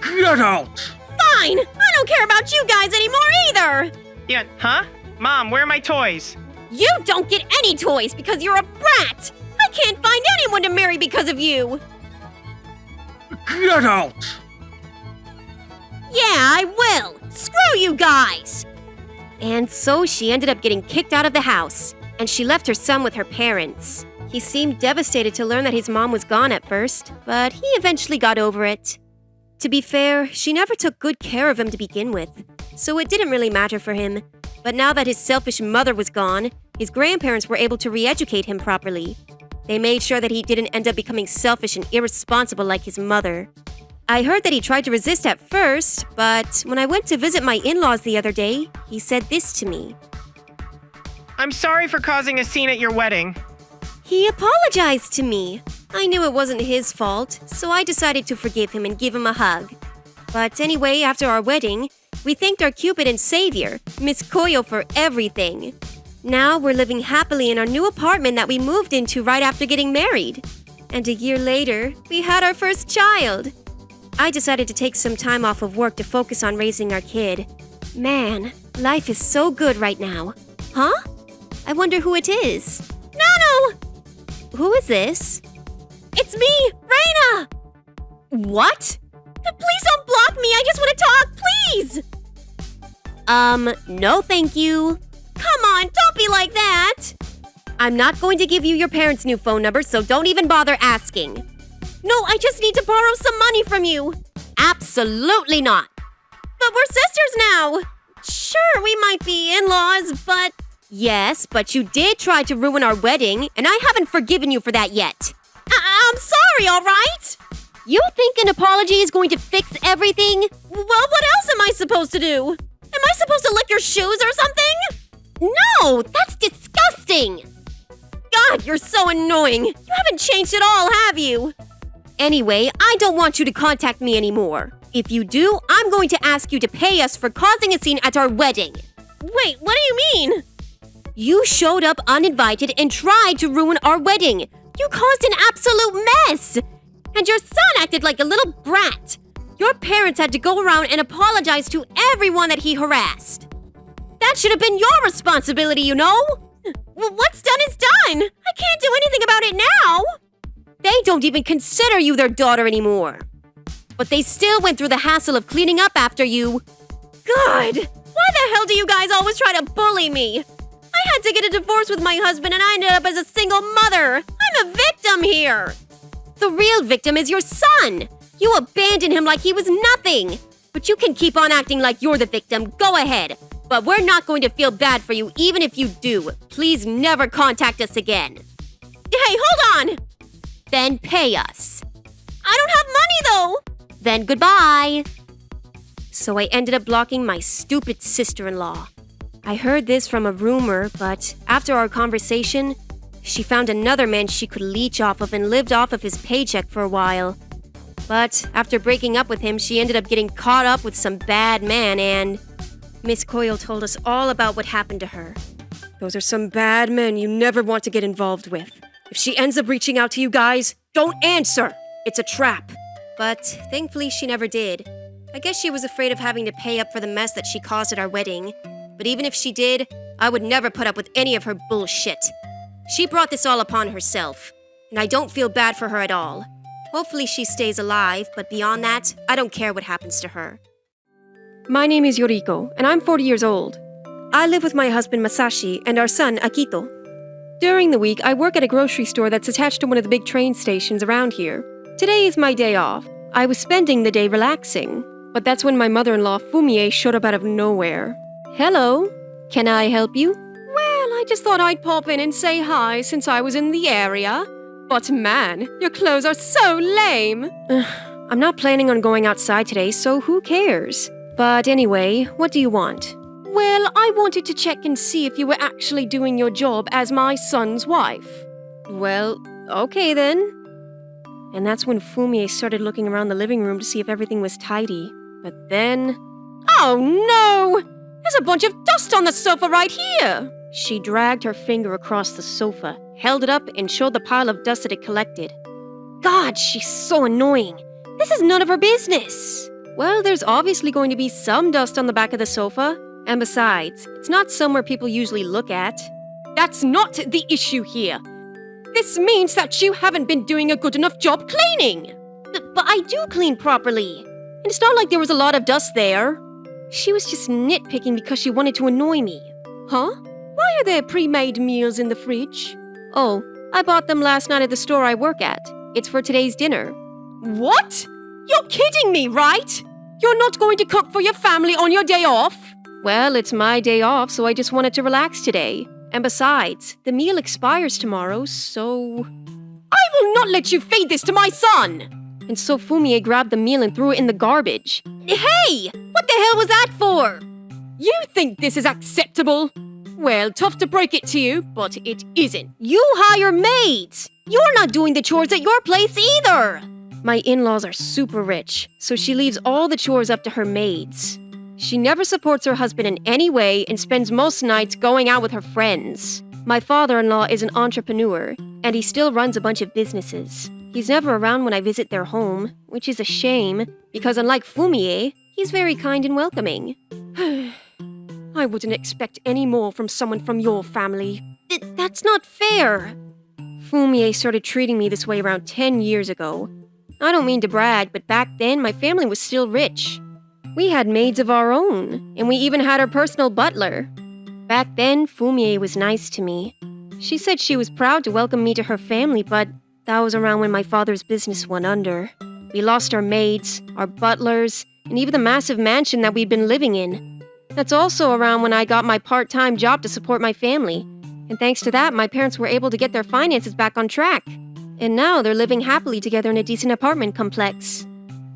Get out! Fine. I don't care about you guys anymore either. Yeah, huh? Mom, where are my toys? You don't get any toys because you're a brat. I can't find anyone to marry because of you. Get out! Yeah, I will. Screw you guys. And so she ended up getting kicked out of the house, and she left her son with her parents. He seemed devastated to learn that his mom was gone at first, but he eventually got over it. To be fair, she never took good care of him to begin with, so it didn't really matter for him. But now that his selfish mother was gone, his grandparents were able to re-educate him properly. They made sure that he didn't end up becoming selfish and irresponsible like his mother. I heard that he tried to resist at first, but when I went to visit my in-laws the other day, he said this to me. I'm sorry for causing a scene at your wedding. He apologized to me. I knew it wasn't his fault, so I decided to forgive him and give him a hug. But anyway, after our wedding, we thanked our Cupid and Savior, Miss Koyo, for everything. Now we're living happily in our new apartment that we moved into right after getting married. And a year later, we had our first child. I decided to take some time off of work to focus on raising our kid. Man, life is so good right now. Huh? I wonder who it is. Nano! Who is this? It's me, Raina! What? Please don't block me. I just want to talk, please. No thank you. Come on, don't be like that. I'm not going to give you your parents' new phone number, so don't even bother asking. No, I just need to borrow some money from you. Absolutely not. But we're sisters now. Sure, we might be in-laws, but... Yes, but you did try to ruin our wedding, and I haven't forgiven you for that yet. I'm sorry, all right? You think an apology is going to fix everything? Well, what else am I supposed to do? Am I supposed to lick your shoes or something? No, that's disgusting. God, you're so annoying. You haven't changed at all, have you? Anyway, I don't want you to contact me anymore. If you do, I'm going to ask you to pay us for causing a scene at our wedding. Wait, what do you mean? You showed up uninvited and tried to ruin our wedding. You caused an absolute mess. And your son acted like a little brat. Your parents had to go around and apologize to everyone that he harassed. That should have been your responsibility, you know? Well, what's done is done. I can't do anything about it now. They don't even consider you their daughter anymore. But they still went through the hassle of cleaning up after you. God, why the hell do you guys always try to bully me? I had to get a divorce with my husband and I ended up as a single mother. I'm a victim here. The real victim is your son. You abandoned him like he was nothing. But you can keep on acting like you're the victim. Go ahead. But we're not going to feel bad for you even if you do. Please never contact us again. Hey, hold on! Then pay us. I don't have money, though! Then goodbye. So I ended up blocking my stupid sister-in-law. I heard this from a rumor, but after our conversation, She found another man she could leech off of and lived off of his paycheck for a while. But after breaking up with him, she ended up getting caught up with some bad man and... Miss Coyle told us all about what happened to her. Those are some bad men you never want to get involved with. If she ends up reaching out to you guys, don't answer! It's a trap. But thankfully she never did. I guess she was afraid of having to pay up for the mess that she caused at our wedding. But even if she did, I would never put up with any of her bullshit. She brought this all upon herself, and I don't feel bad for her at all. Hopefully she stays alive, but beyond that, I don't care what happens to her. My name is Yoriko, and I'm 40 years old. I live with my husband Masashi and our son Akito. During the week, I work at a grocery store that's attached to one of the big train stations around here. Today is my day off. I was spending the day relaxing, but that's when my mother-in-law Fumie showed up out of nowhere. Hello, can I help you? Well, I just thought I'd pop in and say hi since I was in the area. But man, your clothes are so lame. I'm not planning on going outside today, so who cares? But anyway, what do you want? Well, I wanted to check and see if you were actually doing your job as my son's wife. Well, okay then. And that's when Fumie started looking around the living room to see if everything was tidy. But then... Oh no! There's a bunch of dust on the sofa right here! She dragged her finger across the sofa, held it up, and showed the pile of dust that it collected. God, she's so annoying. This is none of her business. Well, there's obviously going to be some dust on the back of the sofa. And besides, it's not somewhere people usually look at. That's not the issue here. This means that you haven't been doing a good enough job cleaning. But I do clean properly. And it's not like there was a lot of dust there. She was just nitpicking because she wanted to annoy me. Huh? Why are there pre-made meals in the fridge? Oh, I bought them last night at the store I work at. It's for today's dinner. What? You're kidding me, right? You're not going to cook for your family on your day off? Well, it's my day off, so I just wanted to relax today. And besides, the meal expires tomorrow, so... I will not let you feed this to my son! And so Fumie grabbed the meal and threw it in the garbage. Hey! What the hell was that for? You think this is acceptable? Well, tough to break it to you, but it isn't. You hire maids! You're not doing the chores at your place either! My in-laws are super rich, so she leaves all the chores up to her maids. She never supports her husband in any way and spends most nights going out with her friends. My father-in-law is an entrepreneur, and he still runs a bunch of businesses. He's never around when I visit their home, which is a shame, because unlike Fumie, he's very kind and welcoming. I wouldn't expect any more from someone from your family. That's not fair. Fumie started treating me this way around 10 years ago. I don't mean to brag, but back then my family was still rich. We had maids of our own, and we even had our personal butler. Back then, Fumie was nice to me. She said she was proud to welcome me to her family, but that was around when my father's business went under. We lost our maids, our butlers, and even the massive mansion that we'd been living in. That's also around when I got my part-time job to support my family. And thanks to that, my parents were able to get their finances back on track. And now they're living happily together in a decent apartment complex.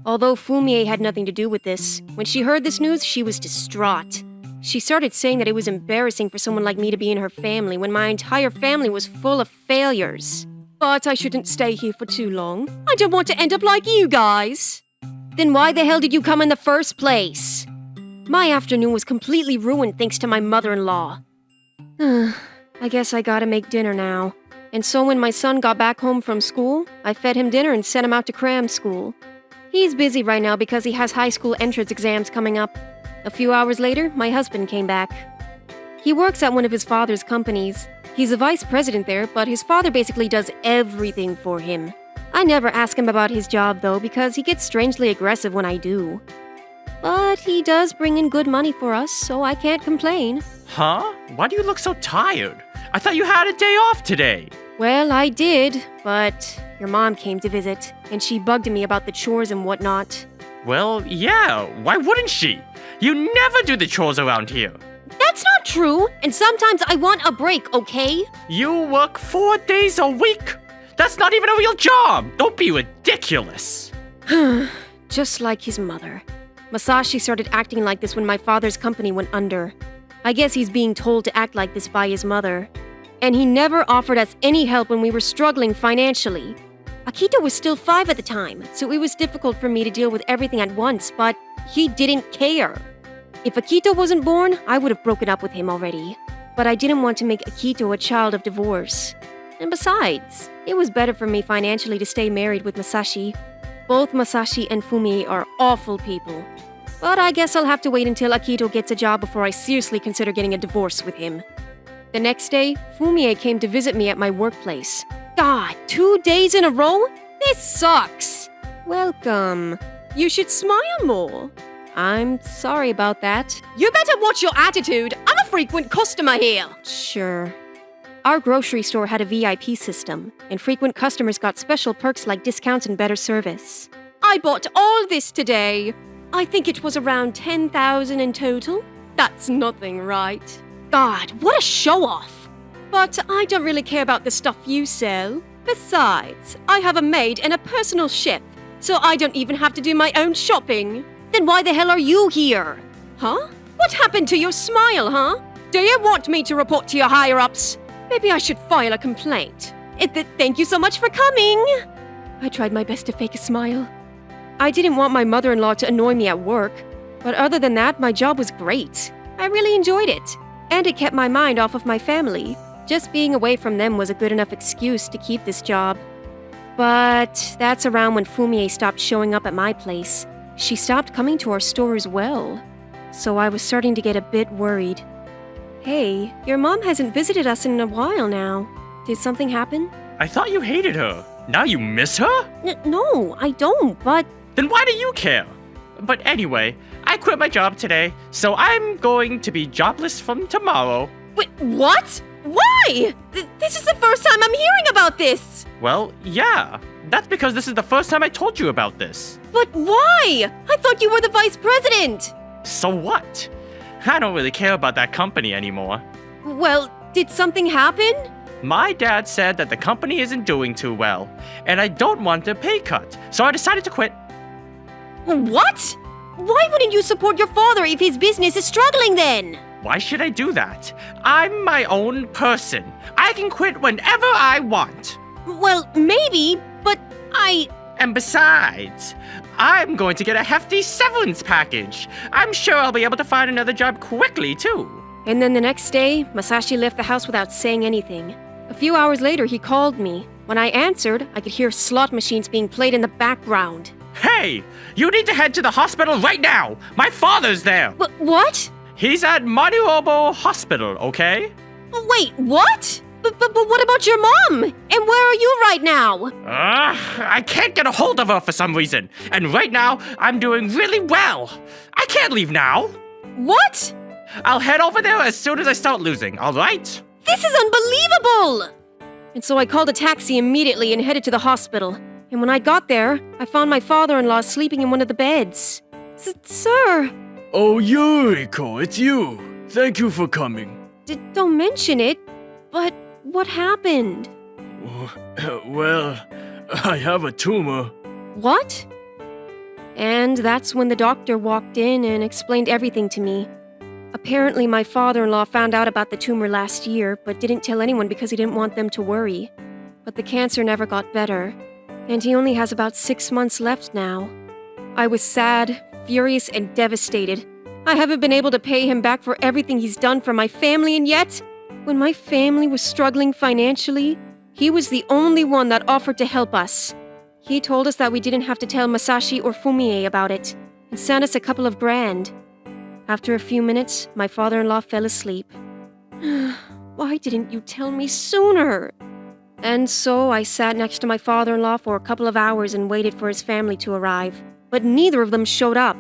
Although Fumie had nothing to do with this, when she heard this news, she was distraught. She started saying that it was embarrassing for someone like me to be in her family when my entire family was full of failures. But I shouldn't stay here for too long. I don't want to end up like you guys. Then why the hell did you come in the first place? My afternoon was completely ruined thanks to my mother-in-law. I guess I gotta make dinner now. And so when my son got back home from school, I fed him dinner and sent him out to cram school. He's busy right now because he has high school entrance exams coming up. A few hours later, my husband came back. He works at one of his father's companies. He's a vice president there, but his father basically does everything for him. I never ask him about his job, though, because he gets strangely aggressive when I do. But he does bring in good money for us, so I can't complain. Huh? Why do you look so tired? I thought you had a day off today. Well, I did, but your mom came to visit, and she bugged me about the chores and whatnot. Well, yeah, why wouldn't she? You never do the chores around here. That's not true, and sometimes I want a break, okay? You work 4 days a week? That's not even a real job! Don't be ridiculous! Just like his mother. Masashi started acting like this when my father's company went under. I guess he's being told to act like this by his mother. And he never offered us any help when we were struggling financially. Akito was still 5 at the time, so it was difficult for me to deal with everything at once, but he didn't care. If Akito wasn't born, I would have broken up with him already. But I didn't want to make Akito a child of divorce. And besides, it was better for me financially to stay married with Masashi. Both Masashi and Fumie are awful people. But I guess I'll have to wait until Akito gets a job before I seriously consider getting a divorce with him. The next day, Fumie came to visit me at my workplace. God, 2 days in a row? This sucks! Welcome. You should smile more. I'm sorry about that. You better watch your attitude. I'm a frequent customer here. Sure. Our grocery store had a VIP system, and frequent customers got special perks like discounts and better service. I bought all this today. I think it was around 10,000 in total. That's nothing, right? God, what a show-off! But I don't really care about the stuff you sell. Besides, I have a maid and a personal chef, so I don't even have to do my own shopping. Then why the hell are you here? Huh? What happened to your smile, huh? Do you want me to report to your higher-ups? Maybe I should file a complaint. Thank you so much for coming. I tried my best to fake a smile. I didn't want my mother-in-law to annoy me at work, but other than that, my job was great. I really enjoyed it, and it kept my mind off of my family. Just being away from them was a good enough excuse to keep this job. But that's around when Fumie stopped showing up at my place. She stopped coming to our store as well. So I was starting to get a bit worried. Hey, your mom hasn't visited us in a while now. Did something happen? I thought you hated her. Now you miss her? No, I don't, but... Then why do you care? But anyway, I quit my job today, so I'm going to be jobless from tomorrow. Wait, what? Why? This is the first time I'm hearing about this. Well, yeah. That's because this is the first time I told you about this. But why? I thought you were the vice president. So what? I don't really care about that company anymore. Well, did something happen? My dad said that the company isn't doing too well, and I don't want a pay cut, so I decided to quit. What? Why wouldn't you support your father if his business is struggling then? Why should I do that? I'm my own person. I can quit whenever I want. Well, maybe, but And besides, I'm going to get a hefty severance package. I'm sure I'll be able to find another job quickly, too. And then the next day, Masashi left the house without saying anything. A few hours later, he called me. When I answered, I could hear slot machines being played in the background. Hey, you need to head to the hospital right now. My father's there. What? He's at MoniRobo Hospital, okay? Wait, what? But what about your mom? And where are you right now? I can't get a hold of her for some reason. And right now, I'm doing really well. I can't leave now. What? I'll head over there as soon as I start losing, all right? This is unbelievable! And so I called a taxi immediately and headed to the hospital. And when I got there, I found my father-in-law sleeping in one of the beds. Sir! Oh, Yuriko, it's you. Thank you for coming. Don't mention it, but what happened? Well, I have a tumor. What? And that's when the doctor walked in and explained everything to me. Apparently, my father-in-law found out about the tumor last year, but didn't tell anyone because he didn't want them to worry. But the cancer never got better, and he only has about 6 months left now. I was sad, furious, and devastated. I haven't been able to pay him back for everything he's done for my family, and yet, when my family was struggling financially, he was the only one that offered to help us. He told us that we didn't have to tell Masashi or Fumie about it, and sent us a couple of grand. After a few minutes, my father-in-law fell asleep. Why didn't you tell me sooner? And so I sat next to my father-in-law for a couple of hours and waited for his family to arrive. But neither of them showed up.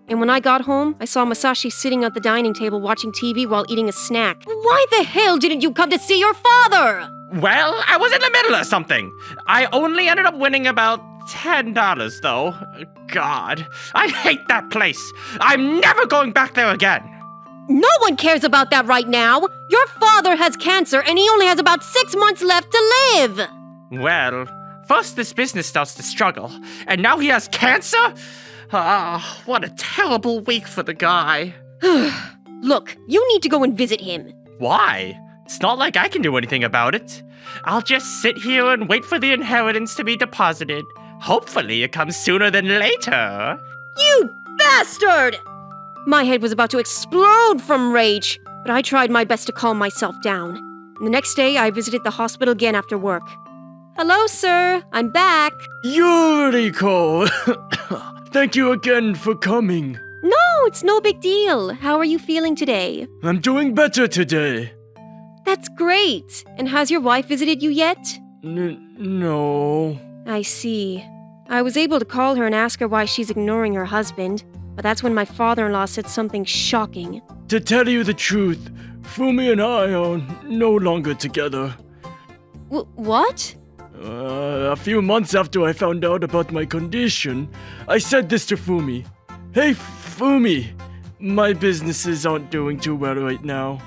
And when I got home, I saw Masashi sitting at the dining table watching TV while eating a snack. Why the hell didn't you come to see your father? Well, I was in the middle of something. I only ended up winning about $10, though. God, I hate that place. I'm never going back there again. No one cares about that right now. Your father has cancer and he only has about 6 months left to live. Well, first this business starts to struggle, and now he has cancer? Ah, what a terrible week for the guy. Look, you need to go and visit him. Why? It's not like I can do anything about it. I'll just sit here and wait for the inheritance to be deposited. Hopefully it comes sooner than later. You bastard! My head was about to explode from rage, but I tried my best to calm myself down. The next day, I visited the hospital again after work. Hello, sir. I'm back. Yuriko! Thank you again for coming. No, it's no big deal. How are you feeling today? I'm doing better today. That's great. And has your wife visited you yet? No. I see. I was able to call her and ask her why she's ignoring her husband, but that's when my father-in-law said something shocking. To tell you the truth, Fumi and I are no longer together. What? A few months after I found out about my condition, I said this to Fumi. Hey, Fumi, my businesses aren't doing too well right now.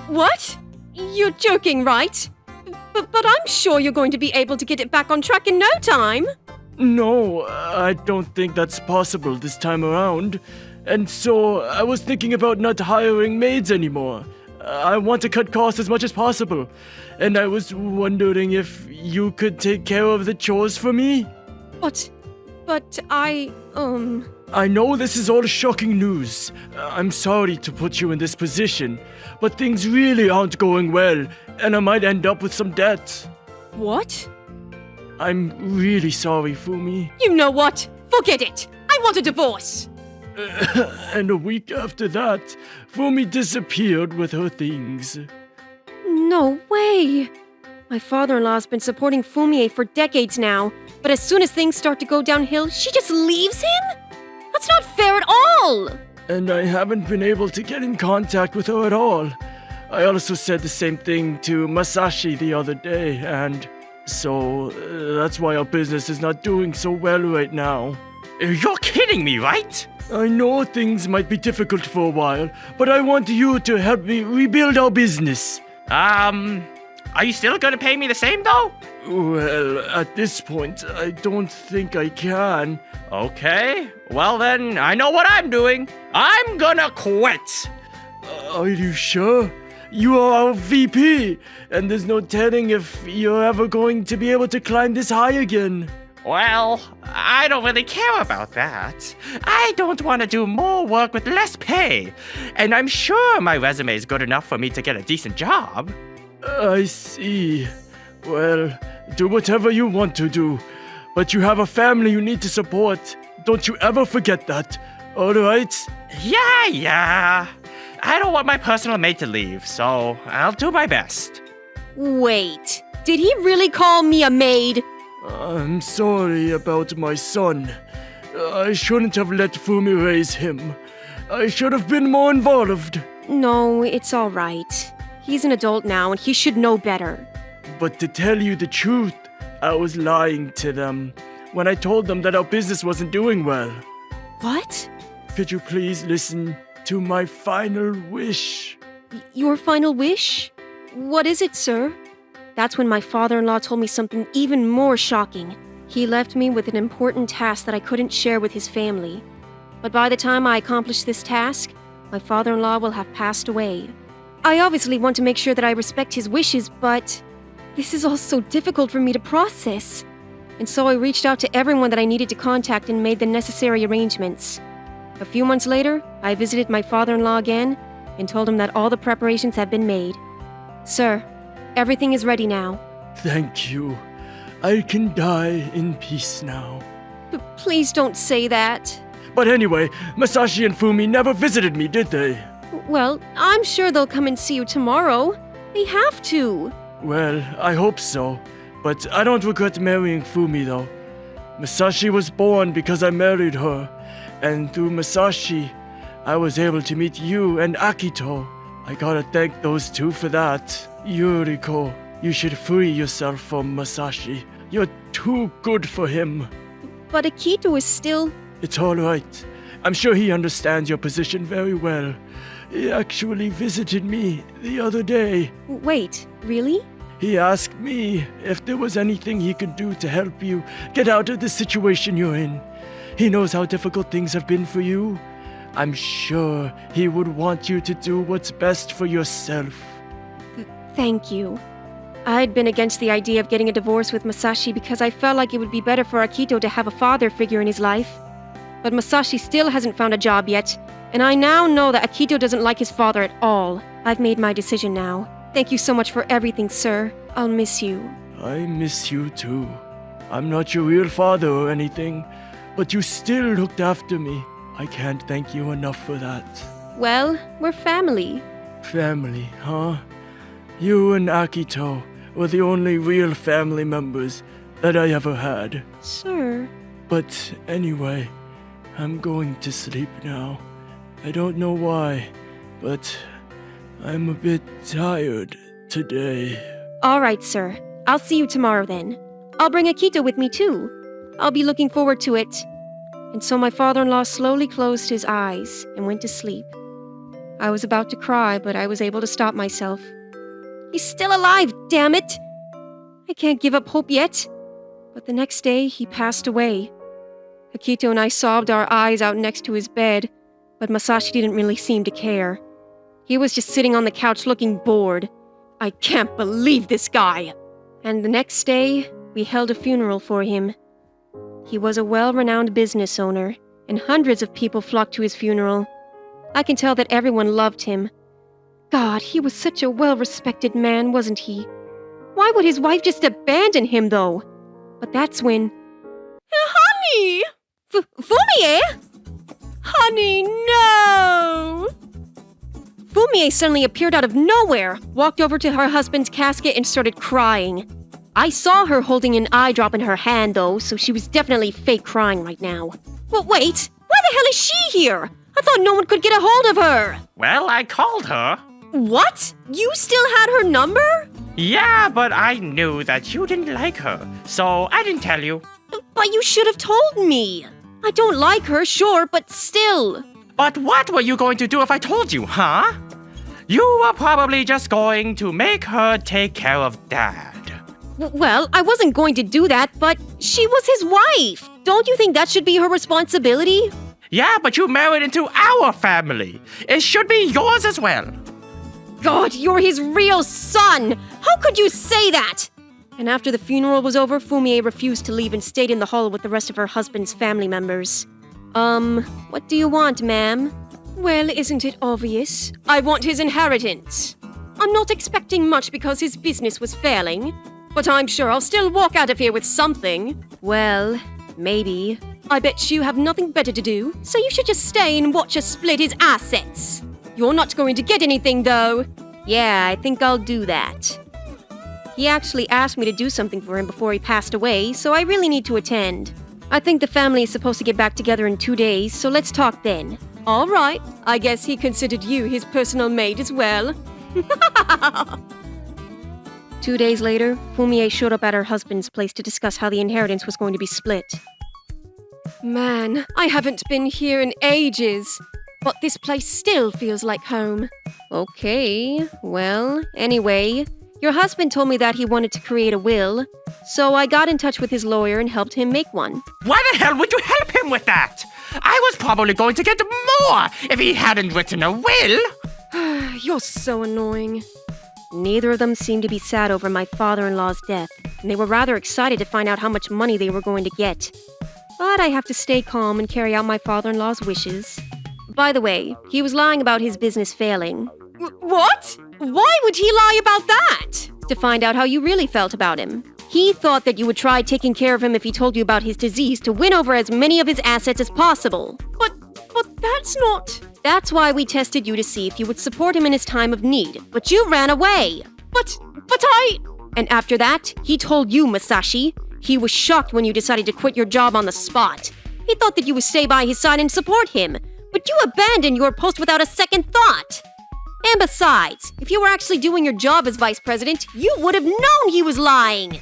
What? You're joking, right? But I'm sure you're going to be able to get it back on track in no time. No, I don't think that's possible this time around. And so I was thinking about not hiring maids anymore. I want to cut costs as much as possible. And I was wondering if you could take care of the chores for me? But I know this is all shocking news. I'm sorry to put you in this position, but things really aren't going well, and I might end up with some debt. What? I'm really sorry, Fumi. You know what? Forget it. I want a divorce. And a week after that, Fumi disappeared with her things. No way. My father-in-law's been supporting Fumie for decades now, but as soon as things start to go downhill, she just leaves him? That's not fair at all! And I haven't been able to get in contact with her at all. I also said the same thing to Masashi the other day, and so that's why our business is not doing so well right now. You're kidding me, right? I know things might be difficult for a while, but I want you to help me rebuild our business. Are you still gonna pay me the same though? Well, at this point, I don't think I can. Okay, well then, I know what I'm doing. I'm gonna quit. Are you sure? You are our VP, and there's no telling if you're ever going to be able to climb this high again. Well, I don't really care about that. I don't want to do more work with less pay. And I'm sure my resume is good enough for me to get a decent job. I see. Well, do whatever you want to do. But you have a family you need to support. Don't you ever forget that. Alright? Yeah. I don't want my personal maid to leave, so I'll do my best. Wait, did he really call me a maid? I'm sorry about my son. I shouldn't have let Fumi raise him. I should have been more involved. No, it's all right. He's an adult now and he should know better. But to tell you the truth, I was lying to them when I told them that our business wasn't doing well. What? Could you please listen to my final wish? Your final wish? What is it, sir? That's when my father-in-law told me something even more shocking. He left me with an important task that I couldn't share with his family. But by the time I accomplish this task, my father-in-law will have passed away. I obviously want to make sure that I respect his wishes, but this is all so difficult for me to process. And so I reached out to everyone that I needed to contact and made the necessary arrangements. A few months later, I visited my father-in-law again and told him that all the preparations had been made. Sir, everything is ready now. Thank you. I can die in peace now. Please don't say that. But anyway, Masashi and Fumi never visited me, did they? Well, I'm sure they'll come and see you tomorrow. They have to. Well, I hope so. But I don't regret marrying Fumi, though. Masashi was born because I married her. And through Masashi, I was able to meet you and Akito. I gotta thank those two for that. Yuriko, you should free yourself from Masashi. You're too good for him. But Akito is still... It's alright. I'm sure he understands your position very well. He actually visited me the other day. Wait, really? He asked me if there was anything he could do to help you get out of the situation you're in. He knows how difficult things have been for you. I'm sure he would want you to do what's best for yourself. Thank you. I'd been against the idea of getting a divorce with Masashi because I felt like it would be better for Akito to have a father figure in his life. But Masashi still hasn't found a job yet, and I now know that Akito doesn't like his father at all. I've made my decision now. Thank you so much for everything, sir. I'll miss you. I miss you too. I'm not your real father or anything, but you still looked after me. I can't thank you enough for that. Well, we're family. Family, huh? You and Akito were the only real family members that I ever had. Sir. But anyway, I'm going to sleep now. I don't know why, but I'm a bit tired today. All right, sir. I'll see you tomorrow then. I'll bring Akito with me too. I'll be looking forward to it. And so my father-in-law slowly closed his eyes and went to sleep. I was about to cry, but I was able to stop myself. He's still alive, damn it! I can't give up hope yet. But the next day, he passed away. Akito and I sobbed our eyes out next to his bed, but Masashi didn't really seem to care. He was just sitting on the couch looking bored. I can't believe this guy! And the next day, we held a funeral for him. He was a well-renowned business owner, and hundreds of people flocked to his funeral. I can tell that everyone loved him. God, he was such a well-respected man, wasn't he? Why would his wife just abandon him, though? But that's when... Honey! Fumie? Honey, no! Fumie suddenly appeared out of nowhere, walked over to her husband's casket and started crying. I saw her holding an eye drop in her hand, though, so she was definitely fake crying right now. But wait, why the hell is she here? I thought no one could get a hold of her. Well, I called her. What? You still had her number? Yeah, but I knew that you didn't like her, so I didn't tell you. But you should have told me. I don't like her, sure, but still. But what were you going to do if I told you, huh? You were probably just going to make her take care of Dad. Well, I wasn't going to do that, but she was his wife. Don't you think that should be her responsibility? Yeah, but you married into our family. It should be yours as well. God, you're his real son! How could you say that? And after the funeral was over, Fumie refused to leave and stayed in the hall with the rest of her husband's family members. What do you want, ma'am? Well, isn't it obvious? I want his inheritance. I'm not expecting much because his business was failing, but I'm sure I'll still walk out of here with something. Well, maybe. I bet you have nothing better to do, so you should just stay and watch us split his assets. You're not going to get anything, though. Yeah, I think I'll do that. He actually asked me to do something for him before he passed away, so I really need to attend. I think the family is supposed to get back together in 2 days, so let's talk then. All right, I guess he considered you his personal maid as well. 2 days later, Fumie showed up at her husband's place to discuss how the inheritance was going to be split. Man, I haven't been here in ages, but this place still feels like home. Okay, well, anyway, your husband told me that he wanted to create a will, so I got in touch with his lawyer and helped him make one. Why the hell would you help him with that? I was probably going to get more if he hadn't written a will. You're so annoying. Neither of them seemed to be sad over my father-in-law's death, and they were rather excited to find out how much money they were going to get. But I have to stay calm and carry out my father-in-law's wishes. By the way, he was lying about his business failing. What? Why would he lie about that? To find out how you really felt about him. He thought that you would try taking care of him if he told you about his disease to win over as many of his assets as possible. But that's not... That's why we tested you to see if you would support him in his time of need, but you ran away. But I... And after that, he told you, Masashi. He was shocked when you decided to quit your job on the spot. He thought that you would stay by his side and support him, but you abandoned your post without a second thought. And besides, if you were actually doing your job as vice president, you would have known he was lying.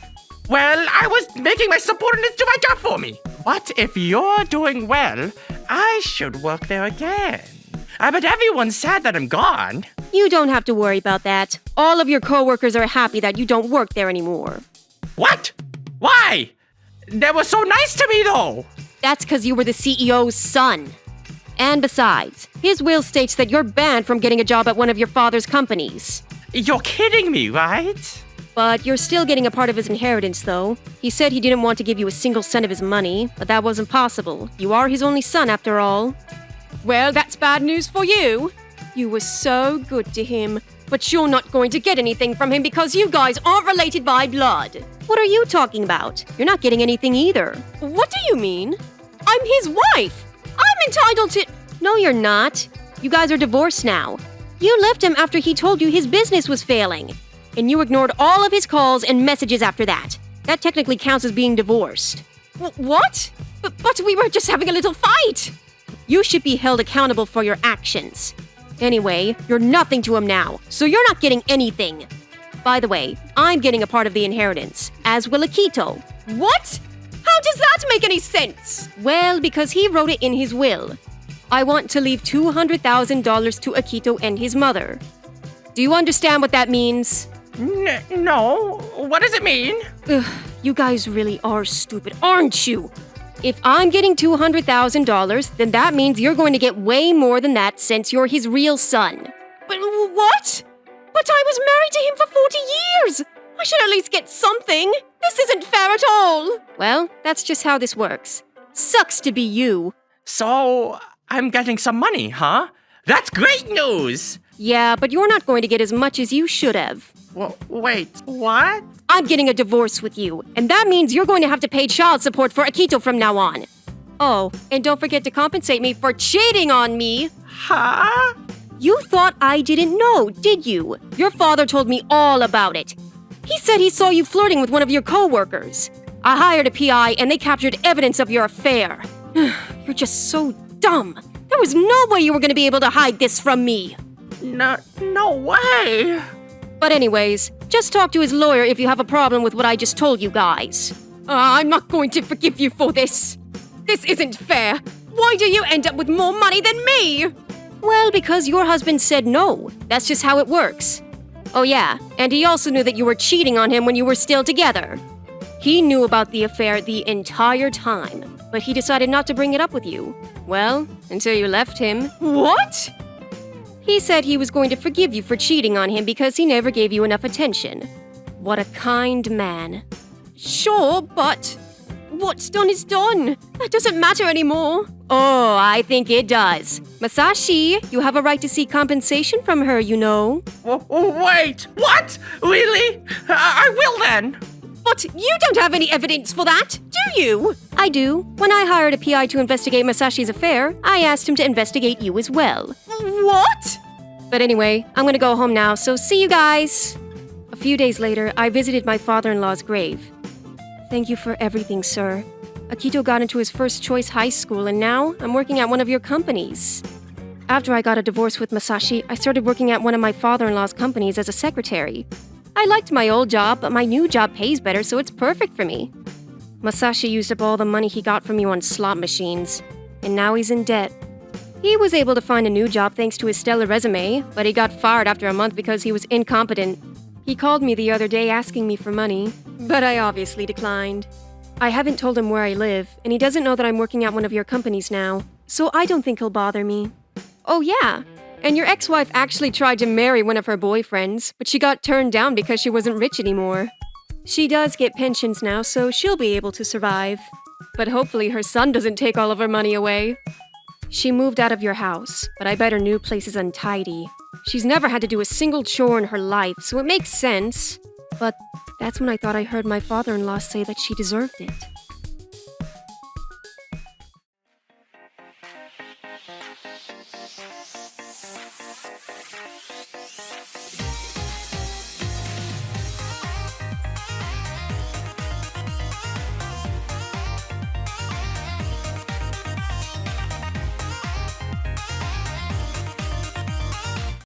Well, I was making my subordinates do my job for me. But if you're doing well, I should work there again. I bet everyone's sad that I'm gone. You don't have to worry about that. All of your coworkers are happy that you don't work there anymore. What? Why? They were so nice to me, though. That's because you were the CEO's son. And besides, his will states that you're banned from getting a job at one of your father's companies. You're kidding me, right? But you're still getting a part of his inheritance, though. He said he didn't want to give you a single cent of his money, but that wasn't possible. You are his only son, after all. Well, that's bad news for you. You were so good to him, but you're not going to get anything from him because you guys aren't related by blood. What are you talking about? You're not getting anything either. What do you mean? I'm his wife. I'm entitled to... No, you're not. You guys are divorced now. You left him after he told you his business was failing. And you ignored all of his calls and messages after that. That technically counts as being divorced. What? But we were just having a little fight. You should be held accountable for your actions. Anyway, you're nothing to him now, so you're not getting anything. By the way, I'm getting a part of the inheritance, as will Akito. What? How does that make any sense? Well, because he wrote it in his will. I want to leave $200,000 to Akito and his mother. Do you understand what that means? No. What does it mean? Ugh, you guys really are stupid, aren't you? If I'm getting $200,000, then that means you're going to get way more than that since you're his real son. But what? But I was married to him for 40 years! I should at least get something! This isn't fair at all! Well, that's just how this works. Sucks to be you. So, I'm getting some money, huh? That's great news! Yeah, but you're not going to get as much as you should have. Wait, what? I'm getting a divorce with you, and that means you're going to have to pay child support for Akito from now on. Oh, and don't forget to compensate me for cheating on me. Huh? You thought I didn't know, did you? Your father told me all about it. He said he saw you flirting with one of your co-workers. I hired a PI and they captured evidence of your affair. You're just so dumb. There was no way you were going to be able to hide this from me. No way. But anyways, just talk to his lawyer if you have a problem with what I just told you guys. I'm not going to forgive you for this. This isn't fair. Why do you end up with more money than me? Well, because your husband said no. That's just how it works. Oh yeah, and he also knew that you were cheating on him when you were still together. He knew about the affair the entire time, but he decided not to bring it up with you. Well, until you left him. What? He said he was going to forgive you for cheating on him because he never gave you enough attention. What a kind man. Sure, but what's done is done. That doesn't matter anymore. Oh, I think it does. Masashi, you have a right to seek compensation from her, you know. Wait, what? Really? I will then. But you don't have any evidence for that, do you? I do. When I hired a PI to investigate Masashi's affair, I asked him to investigate you as well. What? But anyway, I'm gonna go home now, so see you guys. A few days later, I visited my father-in-law's grave. Thank you for everything, sir. Akito got into his first choice high school, and now I'm working at one of your companies. After I got a divorce with Masashi, I started working at one of my father-in-law's companies as a secretary. I liked my old job, but my new job pays better, so it's perfect for me. Masashi used up all the money he got from you on slot machines, and now he's in debt. He was able to find a new job thanks to his stellar resume, but he got fired after a month because he was incompetent. He called me the other day asking me for money, but I obviously declined. I haven't told him where I live, and he doesn't know that I'm working at one of your companies now, so I don't think he'll bother me. Oh yeah, and your ex-wife actually tried to marry one of her boyfriends, but she got turned down because she wasn't rich anymore. She does get pensions now, so she'll be able to survive. But hopefully her son doesn't take all of her money away. She moved out of your house, but I bet her new place is untidy. She's never had to do a single chore in her life, so it makes sense. But that's when I thought I heard my father-in-law say that she deserved it.